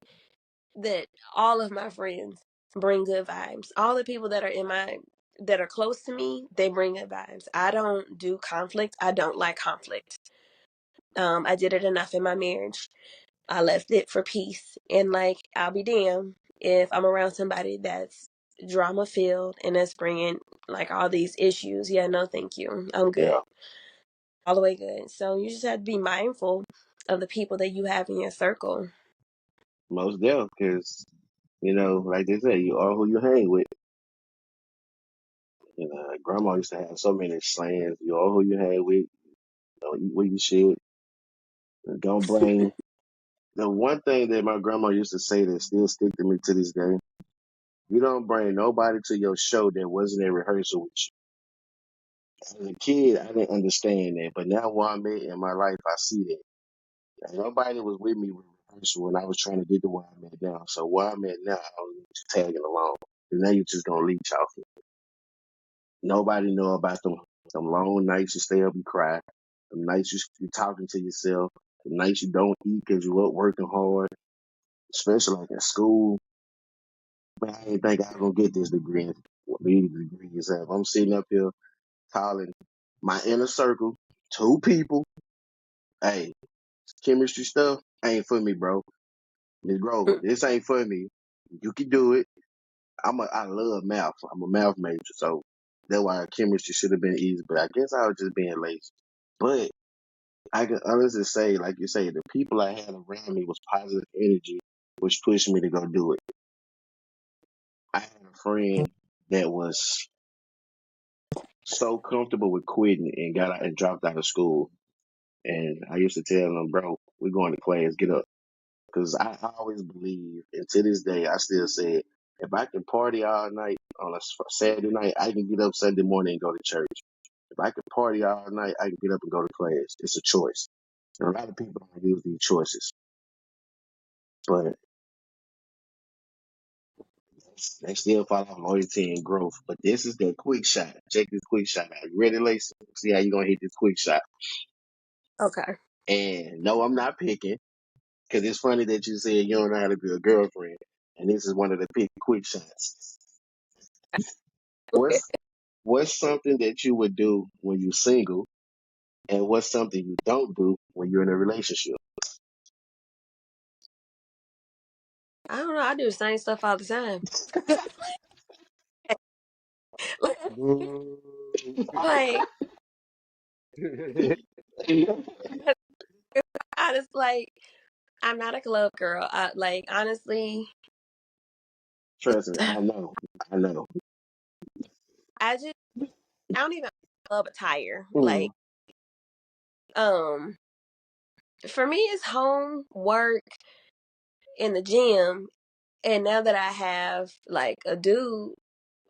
that all of my friends bring good vibes. All the people that are close to me, they bring good vibes. I don't do conflict. I don't like conflict. I did it enough in my marriage. I left it for peace. And like I'll be damned if I'm around somebody that's drama filled and that's bringing like all these issues. Yeah, no, thank you. I'm Yeah, good. All the way good. So you just have to be mindful of the people that you have in your circle. most definitely. Because like they say, you are who you hang with. Grandma used to have so many sayings. You are who you hang with. Don't eat what you should. Don't blame. The one thing that my grandma used to say that still stick to me to this day: you don't bring nobody to your show that wasn't in rehearsal with you. As a kid, I didn't understand that, but now where I'm at in my life, I see that. Like, nobody was with me with rehearsal when I was trying to get to where I'm at now. So where I'm at now, I don't need you tagging along. And now you just gonna leech off it. Nobody know about them long nights you stay up and cry. Them nights you talking to yourself. The nights you don't eat because you up working hard, especially like in school. Man, I didn't think I was gonna get this degree. What these degrees have. I'm sitting up here calling my inner circle, 2 people. Hey, chemistry stuff ain't for me, bro. Miss Grover, Mm. this ain't for me. You can do it. I love math. I'm a math major, so that's why chemistry should have been easy. But I guess I was just being lazy. But I can honestly say, like you say, the people I had around me was positive energy, which pushed me to go do it. I had a friend that was so comfortable with quitting and got out and dropped out of school. And I used to tell him, bro, we're going to class, get up. Because I always believe, and to this day, I still say it, if I can party all night on a Saturday night, I can get up Sunday morning and go to church. If I can party all night, I can get up and go to class. It's a choice. And a lot of people don't use these choices. But they still follow loyalty and growth. But this is that quick shot. Check this quick shot out. You ready, Lacy? See how you going to hit this quick shot. Okay. And no, I'm not picking. Because it's funny that you said you don't know how to be a girlfriend, and this is one of the quick shots. What's what's something that you would do when you're single, and what's something you don't do when you're in a relationship? I don't know. I do the same stuff all the time. like, Boo. like, honest, like, I'm not a club girl. Like, honestly, Trust me, I know, I know. I just, I don't even club attire. Mm, Like, um, for me, it's home, work, in the gym. And now that I have like a dude,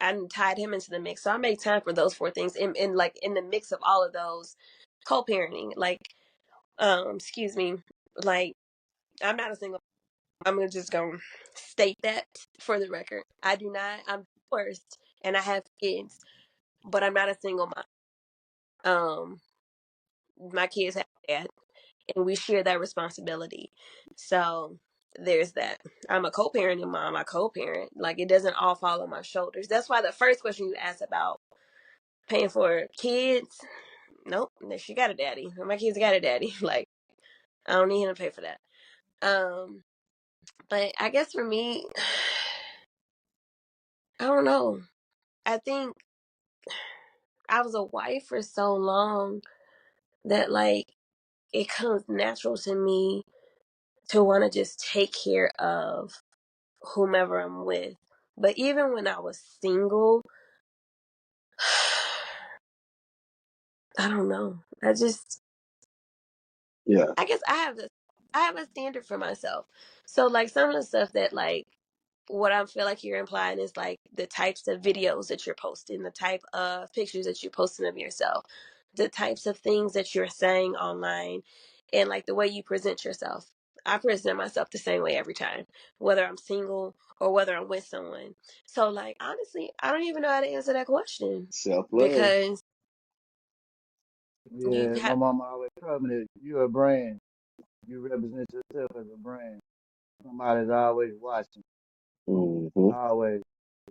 I tied him into the mix. So I make time for those four things in like in the mix of all of those co-parenting. Like, excuse me, like I'm not a single. I'm gonna just gonna state that for the record. I do not. I'm divorced and I have kids, but I'm not a single mom. Um, my kids have a dad, and we share that responsibility. So there's that. I'm a co-parenting mom. I co-parent. Like it doesn't all fall on my shoulders. That's why the first question you asked about paying for kids, nope, she got a daddy. My kids got a daddy. Like I don't need him to pay for that. Um, but I guess for me, I don't know. I think I was a wife for so long that like it comes natural to me to want to just take care of whomever I'm with. But even when I was single, I don't know. yeah, I guess I have a standard for myself. So like some of the stuff that like what I feel like you're implying is like the types of videos that you're posting, the type of pictures that you're posting of yourself, the types of things that you're saying online, and like the way you present yourself. I present myself the same way every time, whether I'm single or whether I'm with someone. So like honestly, I don't even know how to answer that question self love. because you Yeah, my have mama always told me that you're a brand. You represent yourself as a brand. Somebody's always watching, Mm-hmm. always.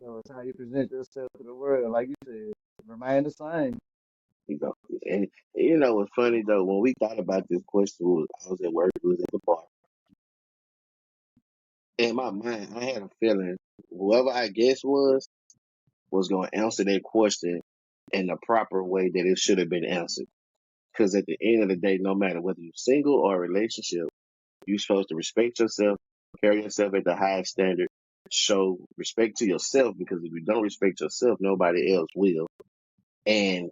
So it's how you present yourself to the world. Like you said, remain the same. You know, and you know what's funny though? When we thought about this question, I was at work, we was at the bar. In my mind, I had a feeling whoever I guess was going to answer that question in the proper way that it should have been answered. Because at the end of the day, no matter whether you're single or a relationship, you're supposed to respect yourself, carry yourself at the highest standard, show respect to yourself. Because if you don't respect yourself, nobody else will. And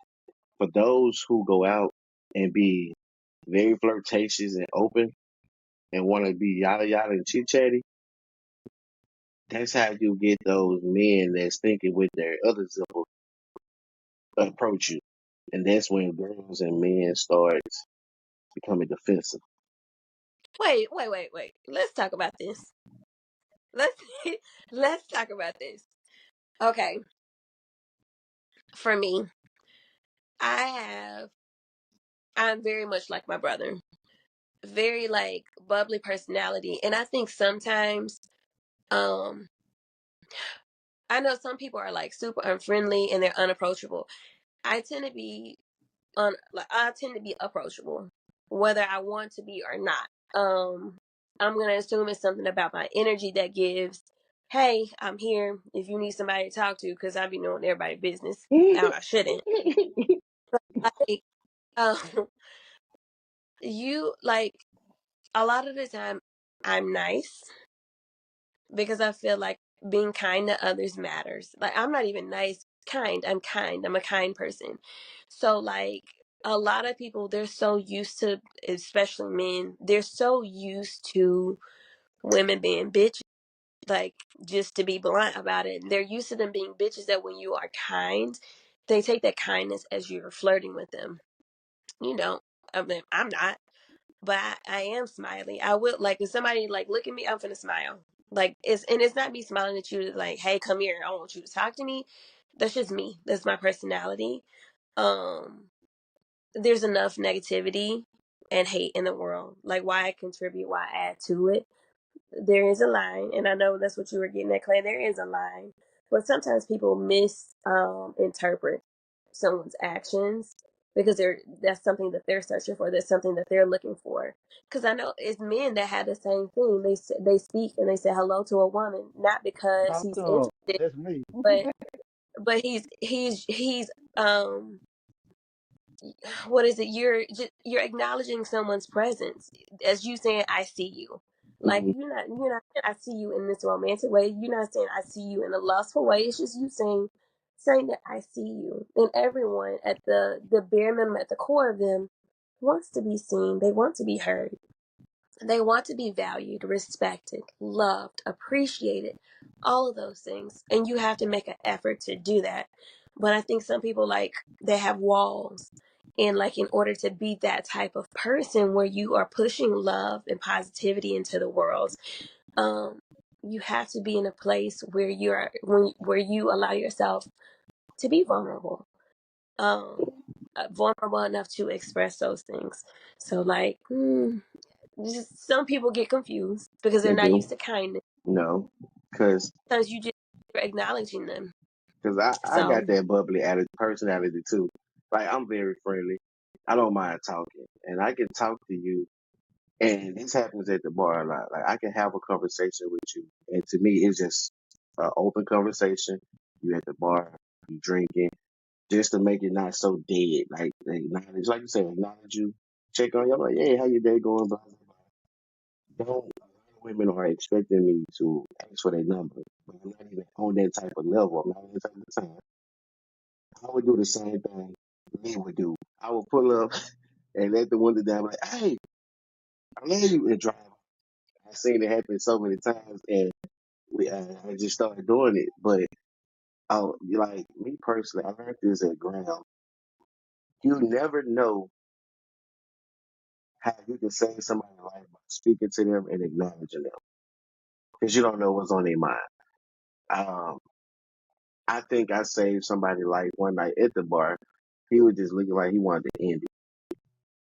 for those who go out and be very flirtatious and open and want to be yada yada and chit chatty, that's how you get those men that's thinking with their other zipper approach you. And that's when girls and men start becoming defensive. wait. Let's talk about this. Let's let's talk about this. Okay, for me, I have I'm very much like my brother. Very like bubbly personality. And I think sometimes um I know some people are like super unfriendly and they're unapproachable. I tend to be like I tend to be approachable, whether I want to be or not. I'm gonna assume it's something about my energy that gives, hey, I'm here if you need somebody to talk to, because I be knowing everybody's business. Now I shouldn't. Like um you like a lot of the time I'm nice because I feel like being kind to others matters. Like I'm not even nice, kind. I'm kind. I'm a kind person. So like a lot of people they're so used to, especially men, they're so used to women being bitches. Like just to be blunt about it. They're used to them being bitches that when you are kind, they take that kindness as you're flirting with them. You don't. I mean, I'm not. But I am smiley. I will like if somebody like look at me, I'm finna smile. Like it's not me smiling at you like, hey, come here, I want you to talk to me. That's just me. That's my personality. Um, there's enough negativity and hate in the world. Like, why contribute, why add to it? There is a line, and I know that's what you were getting at, Clay. There is a line, but sometimes people interpret someone's actions because that's something that they're searching for. That's something that they're looking for. Because I know it's men that have the same thing. They speak and they say hello to a woman not because Talk he's to 'em. interested, That's me. but he's what is it, you're acknowledging someone's presence as you saying I see you. Like, Hmm. you're not saying I see you in this romantic way, you're not saying I see you in a lustful way. It's just you saying that I see you. And everyone at the bare minimum, at the core of them, wants to be seen, they want to be heard, they want to be valued, respected, loved, appreciated, all of those things. And you have to make an effort to do that. But I think some people, like, they have walls. And, like, in order to be that type of person where you are pushing love and positivity into the world, um, you have to be in a place where where you allow yourself to be vulnerable. Um, Vulnerable enough to express those things. So, like, just some people get confused because they're They not do. used to kindness. No, because Sometimes you're acknowledging them. I got So that bubbly personality too. Like I'm very friendly. I don't mind talking, and I can talk to you. And this happens at the bar a lot. Like I can have a conversation with you, and to me, it's just an open conversation. You at the bar, you drinking, just to make it not so dead. Like they acknowledge, like you said, acknowledge you, check on you. I'm like, hey, how your day going? Blah blah blah. Don't a lot of women are expecting me to ask for their number, but I'm not even on that type of level. I'm not on that type of time. I would do the same thing Lee would do. I would pull up and let the window down, like, hey, I love you, and drive. I've seen it happen so many times, and I just started doing it. But like me personally, I learned this at Graham. You never know how you can save somebody's life by speaking to them and acknowledging them, because you don't know what's on their mind. Um, I think I saved somebody's life one night at the bar. He was just looking like he wanted to end it.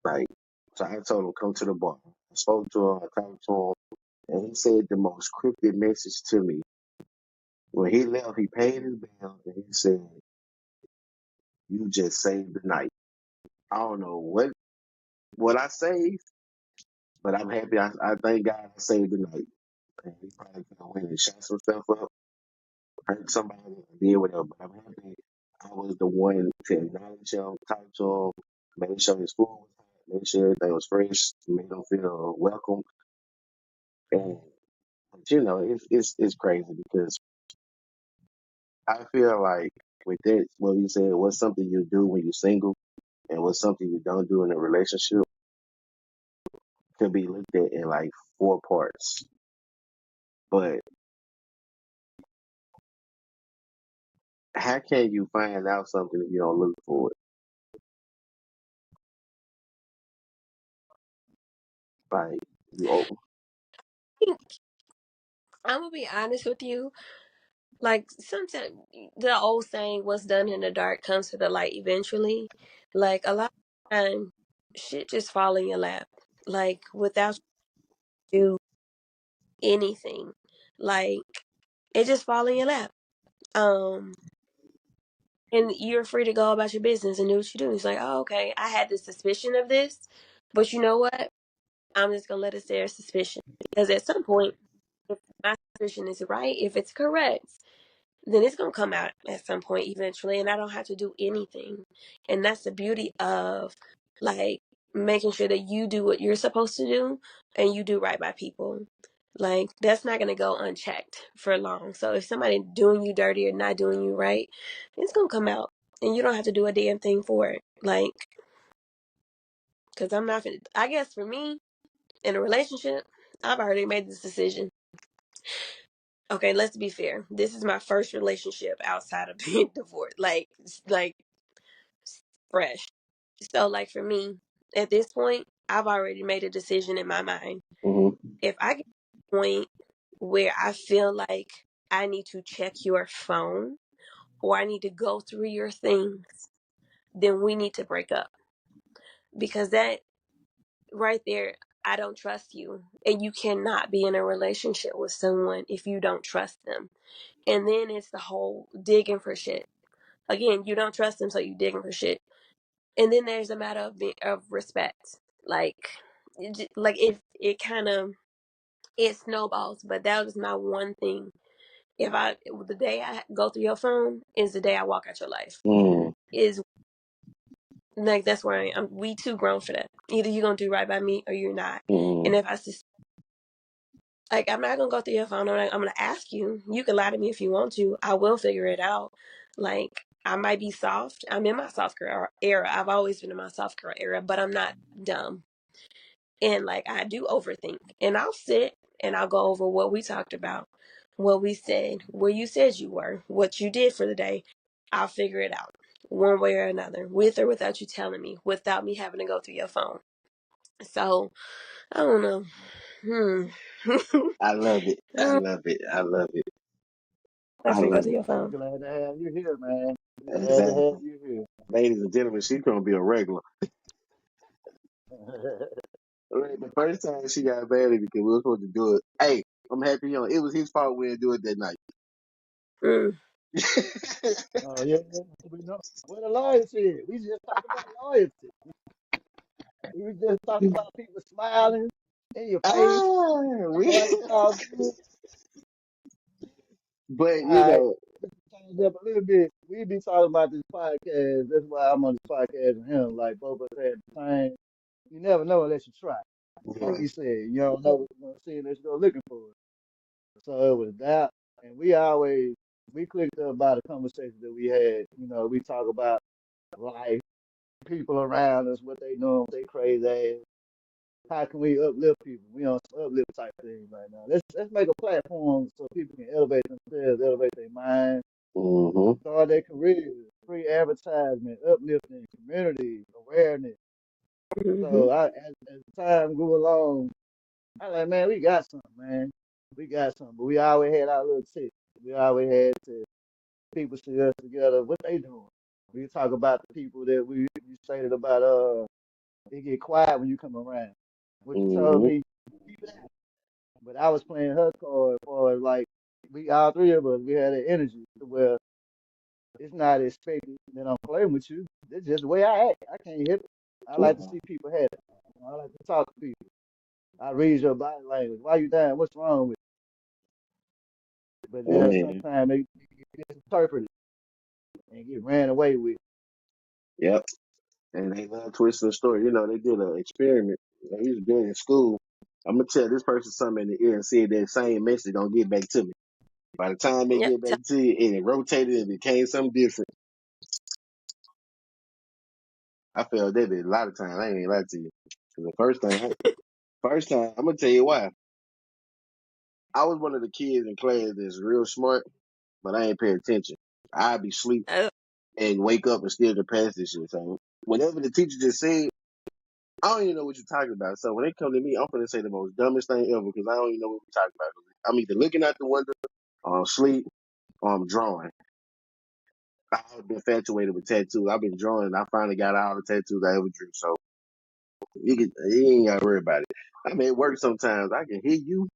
Like, so I told him, come to the bar. I spoke to him, I talked to him, and he said the most cryptic message to me. When he left, he paid his bill, and he said, you just saved the night. I don't know what I saved, but I'm happy. I thank God I saved the night. And he probably could have went and shot some stuff up, hurt somebody, did whatever. But I'm happy I was the one to acknowledge him, talk to him, make sure his food was hot, make sure everything was fresh, make him feel welcome. And it's crazy because I feel like with that, what you said, what's something you do when you're single and what's something you don't do in a relationship could be looked at in like four parts. But how can you find out something if you don't look for it? Like you open. I'm gonna be honest with you. Like, sometimes the old saying, "What's done in the dark comes to the light eventually." Like, a lot of time, shit just fall in your lap. Like, without you do anything, like, it just fall in your lap. Um, and you're free to go about your business and do what you do. It's like, oh, okay, I had this suspicion of this, but you know what? I'm just gonna let it stay a suspicion, because at some point, if my suspicion is right, if it's correct, then it's gonna come out at some point eventually, and I don't have to do anything. And that's the beauty of, like, making sure that you do what you're supposed to do and you do right by people. Like, that's not gonna go unchecked for long. So if somebody doing you dirty or not doing you right, it's gonna come out, and you don't have to do a damn thing for it. Like, because I'm not. I guess for me, in a relationship, I've already made this decision. Okay, let's be fair. This is my first relationship outside of being divorced. Like fresh. So, like, for me, at this point, I've already made a decision in my mind. Hmm. If I get to the point where I feel like I need to check your phone or I need to go through your things, then we need to break up, because that right there, I don't trust you. And you cannot be in a relationship with someone if you don't trust them. And then it's the whole digging for shit. Again, you don't trust them, so you digging for shit. And then there's a matter of respect. Like, like it kind of it snowballs. But that was my one thing. If I the day I go through your phone is the day I walk out your life. Mm, Is like that's where I am. We too grown for that. Either you're gonna do right by me or you're not. mm, And if I just like, I'm not gonna go through your phone. I'm gonna ask you. You can lie to me if you want to. I will figure it out. Like, I might be soft. I'm in my soft girl era. I've always been in my soft girl era, but I'm not dumb. And like, I do overthink. And I'll sit and I'll go over what we talked about, what we said, where you said you were, what you did for the day. I'll figure it out one way or another, with or without you telling me, without me having to go through your phone. So I don't know. Hmm. I love it. I Mm, love it. I love it. I definitely go love through it. your We phone. glad to have you here, man. We glad to have Exactly. you Ladies and gentlemen, she's gonna be a regular. here. Like, the first time she got mad at me because we were supposed to do it. Hey, I'm happy on. It was his fault we didn't do it that night. Mm. Oh yeah, we know what the lawyer said. We just talked about loyalty. We were just talking about people smiling in your face, We, knowing it's all good. but All right, just to change up a little bit. We be talking about this podcast. That's why I'm on this podcast with him. Like both of us had the same. You never know unless you try. Like yeah. he said, you don't know what you're gonna see unless you go looking for it. So it was that, and we clicked up about a conversation that we had. You know, we talk about life, people around us, what they doing, what they crazy ass. How can we uplift people? We on some uplift type thing right now. Let's make a platform so people can elevate themselves, elevate their mind, Mm-hmm. start their careers, free advertisement, uplifting, community awareness. Hmm. So as time go along, I like, man, we got something, man. We got something, but we always had our little tick. We always had to people see us together. What they doing? We talk about the people that we you stated about. It get quiet when you come around. What you told Mm-hmm. me, keep it out. But I was playing her card for like we all three of us. We had an energy to where it's not expected that I'm playing with you. It's just the way I act. I can't hit it. I like to Yeah. see people happy. You know, I like to talk to people. I read your body language. Why you down? What's wrong with you? But then Man. sometimes they get misinterpreted and get ran away with. Yep. And they love twisting the story. You know, they did an experiment. We was doing in school. I'm gonna tell this person something in the ear and see if that same message don't get back to me. By the time they Yep. get back to you, and it rotated and became something different. I felt that a lot of times. I ain't gonna lie to you. 'Cause the first time, I'm gonna tell you why. I was one of the kids in class that's real smart, but I ain't pay attention. I'd be asleep Oh, and wake up and still get past this shit. So whatever the teacher just said, I don't even know what you're talking about. So when they come to me, I'm gonna say the most dumbest thing ever because I don't even know what we're talking about. I'm either looking out the window, or I'm asleep, or I'm drawing. I've been infatuated with tattoos. I've been drawing. I finally got all the tattoos I ever drew. So you ain't gotta worry about it. I'm at work sometimes. I can hear you,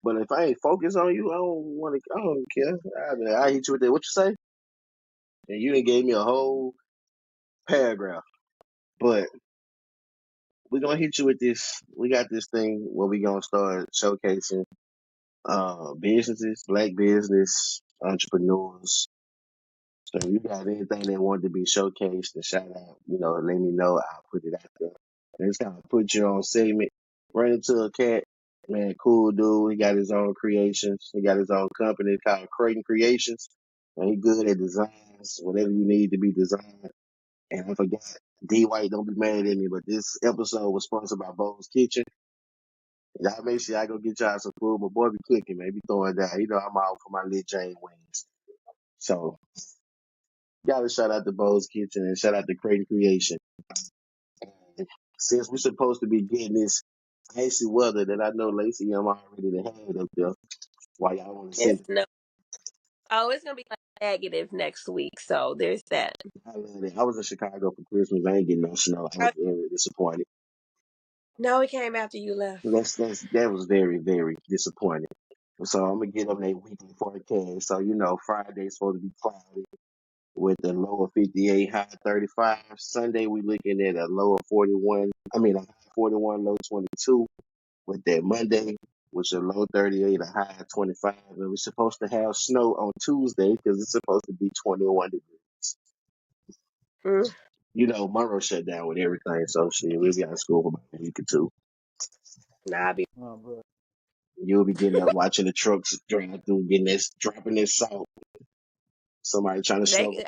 but if I ain't focused on you, I don't want to. I don't care. I hit you with that. What you say? And you done gave me a whole paragraph. But we're gonna hit you with this. We got this thing where we gonna start showcasing businesses, black business, entrepreneurs. So if you got anything that wanted to be showcased and shout out, let me know. I'll put it out there. And it's kind of put you on segment. Run into a cat, man, cool dude. He got his own creations. He got his own company called Creighton Creations. And he good at designs, whatever you need to be designed. And I forgot, D White, don't be mad at me, but this episode was sponsored by Bo's Kitchen. Y'all make sure I go get y'all some food. My boy be cooking, man. Be throwing down. I'm out for my Lit Jane wings. So, gotta shout out to Bo's Kitchen and shout out to Creighton Creation. And since we're supposed to be getting this icy weather that I know Lacy, I'm already the head up there. Why y'all want to it's see? no. Oh, it's gonna be like negative next week. So there's that. I love it. I was in Chicago for Christmas. I ain't getting no snow. I was very disappointed. No, he came after you left. That was very, very disappointing. So I'm gonna get them their weekly forecast. So Friday's supposed to be cloudy with a low of 58, high of 35. Sunday we looking at a low of 41. I mean a high of 41, low 22. With that Monday, which is a low 38, a high of 25. And we're supposed to have snow on Tuesday because it's supposed to be 21 degrees. Mm. Monroe shut down with everything, so shit, we'll be out of school for about a week or two. Nah, I be Oh, bro. You'll be getting up watching the trucks driving through, dropping this salt. Somebody trying to they shovel.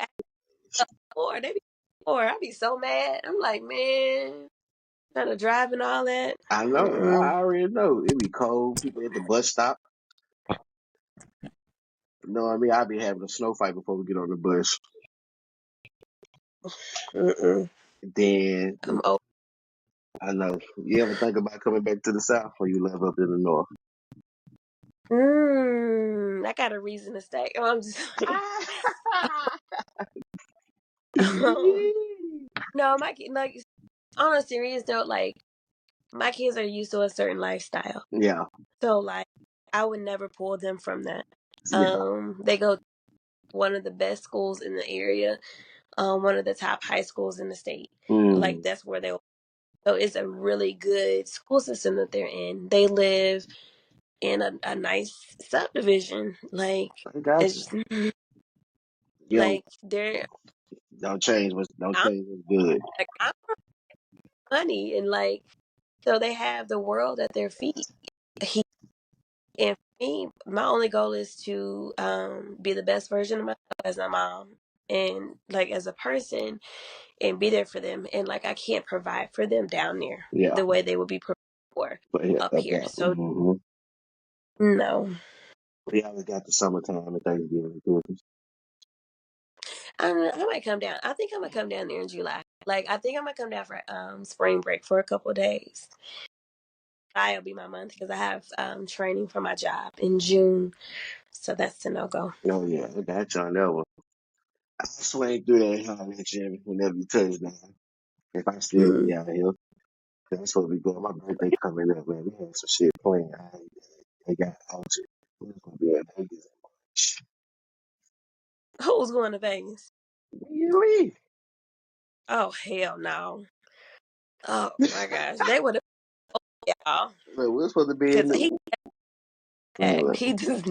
or they be or I be so mad. I'm like, man, trying to drive and all that. I know, I Mm-mm. already know. It be cold. People at the bus stop. You know what I mean? I'll be having a snow fight before we get on the bus. Mm-mm. Then I'm old. I know. You ever think about coming back to the South or you live up in the North? I got a reason to stay. Oh, I'm just no, my kid, like on a serious note, like my kids are used to a certain lifestyle. Yeah, So like I would never pull them from that. yeah. They go to one of the best schools in the area, one of the top high schools in the state. Like Mm, that's where they so it's a really good school system that they're in. They live in a nice subdivision. Like I got you. it's Yo, like they're don't I'm change what's good. like I'm money and like so they have the world at their feet. He and for me, my only goal is to be the best version of myself as a mom and like as a person and be there for them. And like I can't provide for them down there Yeah, the way they would be provided for but yeah, up up here. there. So no. We always got the summertime and Thanksgiving and Christmas. I might come down. I think I'm gonna come down there in July. Like I think I'm gonna come down for spring break for a couple of days. July will be my month because I have training for my job in June, so that's a no go. Oh yeah, I got you on that one. I'll swing through that holler at you whenever you touch down. If I still be Mm. out here. That's what we going. My birthday coming up, man. We had some shit planned. They got altered. We're gonna be in Vegas in March. Who's going to Vegas? Really? Oh hell no! Oh my gosh, they would have y'all Look, we're supposed to be in because the. he does.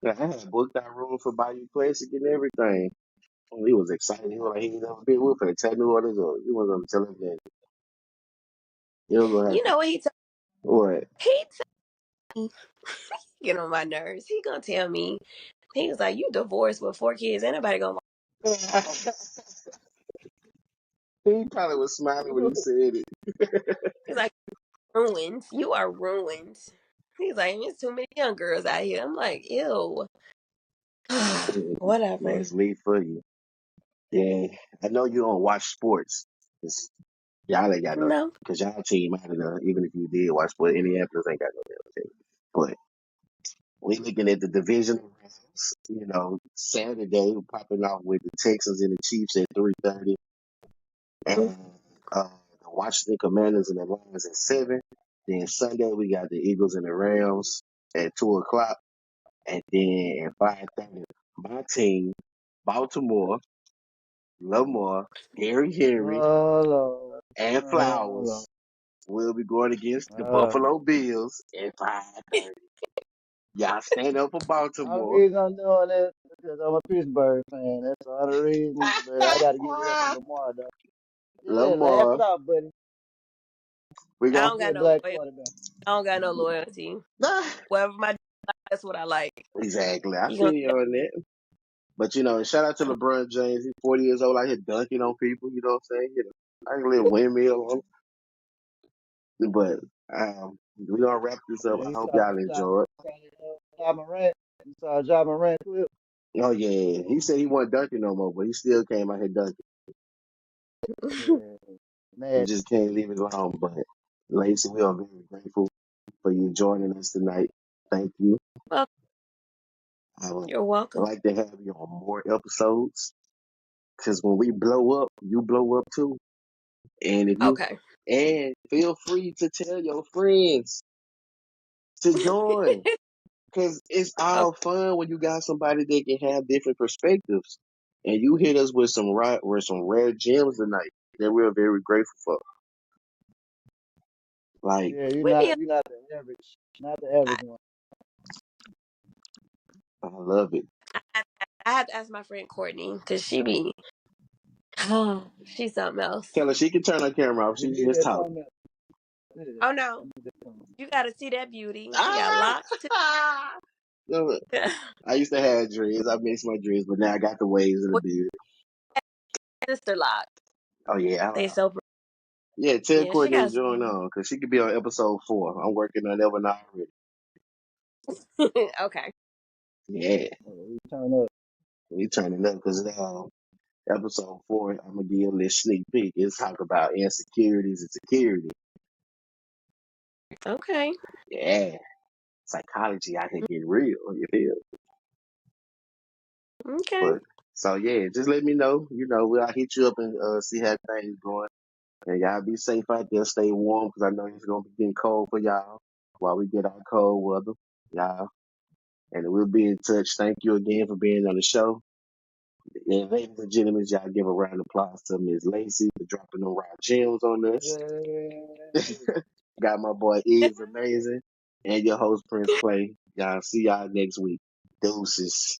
I had booked our room for Bayou Classic and everything. Oh, he was excited. He was like, he ain't never been with for the tattoo artist. Or he was gonna tell him that he was gonna have You to. know what he told What? he told me? Get on my nerves. He gonna tell me he was like, "You divorced with 4 kids. Ain't nobody gonna." He probably was smiling when he said it. He's like, "Ruined. You are ruined." He's like, "There's too many young girls out here." I'm like, "Ew." Whatever. That's me for you. Yeah, I know you don't watch sports. 'Cause y'all ain't got no, No. because y'all team out of there. Even if you did watch sports, Indianapolis ain't got no damn team. But we looking at the division rounds. Saturday we're popping off with the Texans and the Chiefs at 3:30, and the Washington Commanders and the Lions at 7. Then Sunday we got the Eagles and the Rams at 2 o'clock, and then at 5:30, my team, Baltimore, Lamar, Gary Henry, Oh, Lord. and Oh, Lord. Flowers will be going against the Uh, Buffalo Bills at 5:30. Y'all stand up for I'm Baltimore. reason I'm doing this because I'm a Pittsburgh fan. That's the other reason. But I got to give it up for Lamar, though. Yeah, laugh it Lamar, out, buddy. we I gonna don't He a got no black loyalty. quarterback. I don't got no loyalty. Whatever my that's what I like. exactly. I You feel gonna you on that. But shout out to LeBron James. He's 40 years old out here dunking on people. You know what I'm saying? I can live windmill on him. But we gonna wrap this up. Man, I you hope saw, y'all you saw, enjoy it. you saw Ja Morant. You saw Ja Morant clip. Oh yeah, he said he wasn't dunking no more, but he still came out here dunking. Yeah, He nasty. just can't leave it alone. But Lacy, we are very grateful for you joining us tonight. Thank you. well, I would you're welcome. like to have you on more episodes because when we blow up, you blow up too. And if you Okay. And feel free to tell your friends to join. Cause it's Okay. all fun when you got somebody that can have different perspectives. And you hit us with some rare gems tonight that we're very grateful for. Like, Yeah, We be you're not the average, not the average one. I love it. I have to ask my friend Courtney because she be she's something else. Tell her she can turn her camera off. We She's need just that talking. comment. Yeah, Oh no, we need that comment. you got to see that beauty. She got locks too. Ah! Look, I used to have dreads. I mixed my dreads, but now I got the waves of the With beard. sister locks. Oh yeah, They so yeah. Tell yeah. She Courtney to got join on because she could be on episode 4. I'm working on that one already. okay. Yeah, We turn up. we turning up because episode 4. I'm gonna give you a little sneak peek. It's talk about insecurities and security. Okay. Yeah, psychology out here get real. You feel? Okay. But so yeah, just let me know. I'll hit you up and see how things going. And y'all be safe out there. Stay warm because I know it's gonna be getting cold for y'all while we get our cold weather, y'all. And we'll be in touch. Thank you again for being on the show. And ladies and gentlemen, y'all give a round of applause to Miss Lacy for dropping them raw gems on us. Yeah. Got my boy is amazing, and your host Prince Clay. Y'all see y'all next week. Deuces.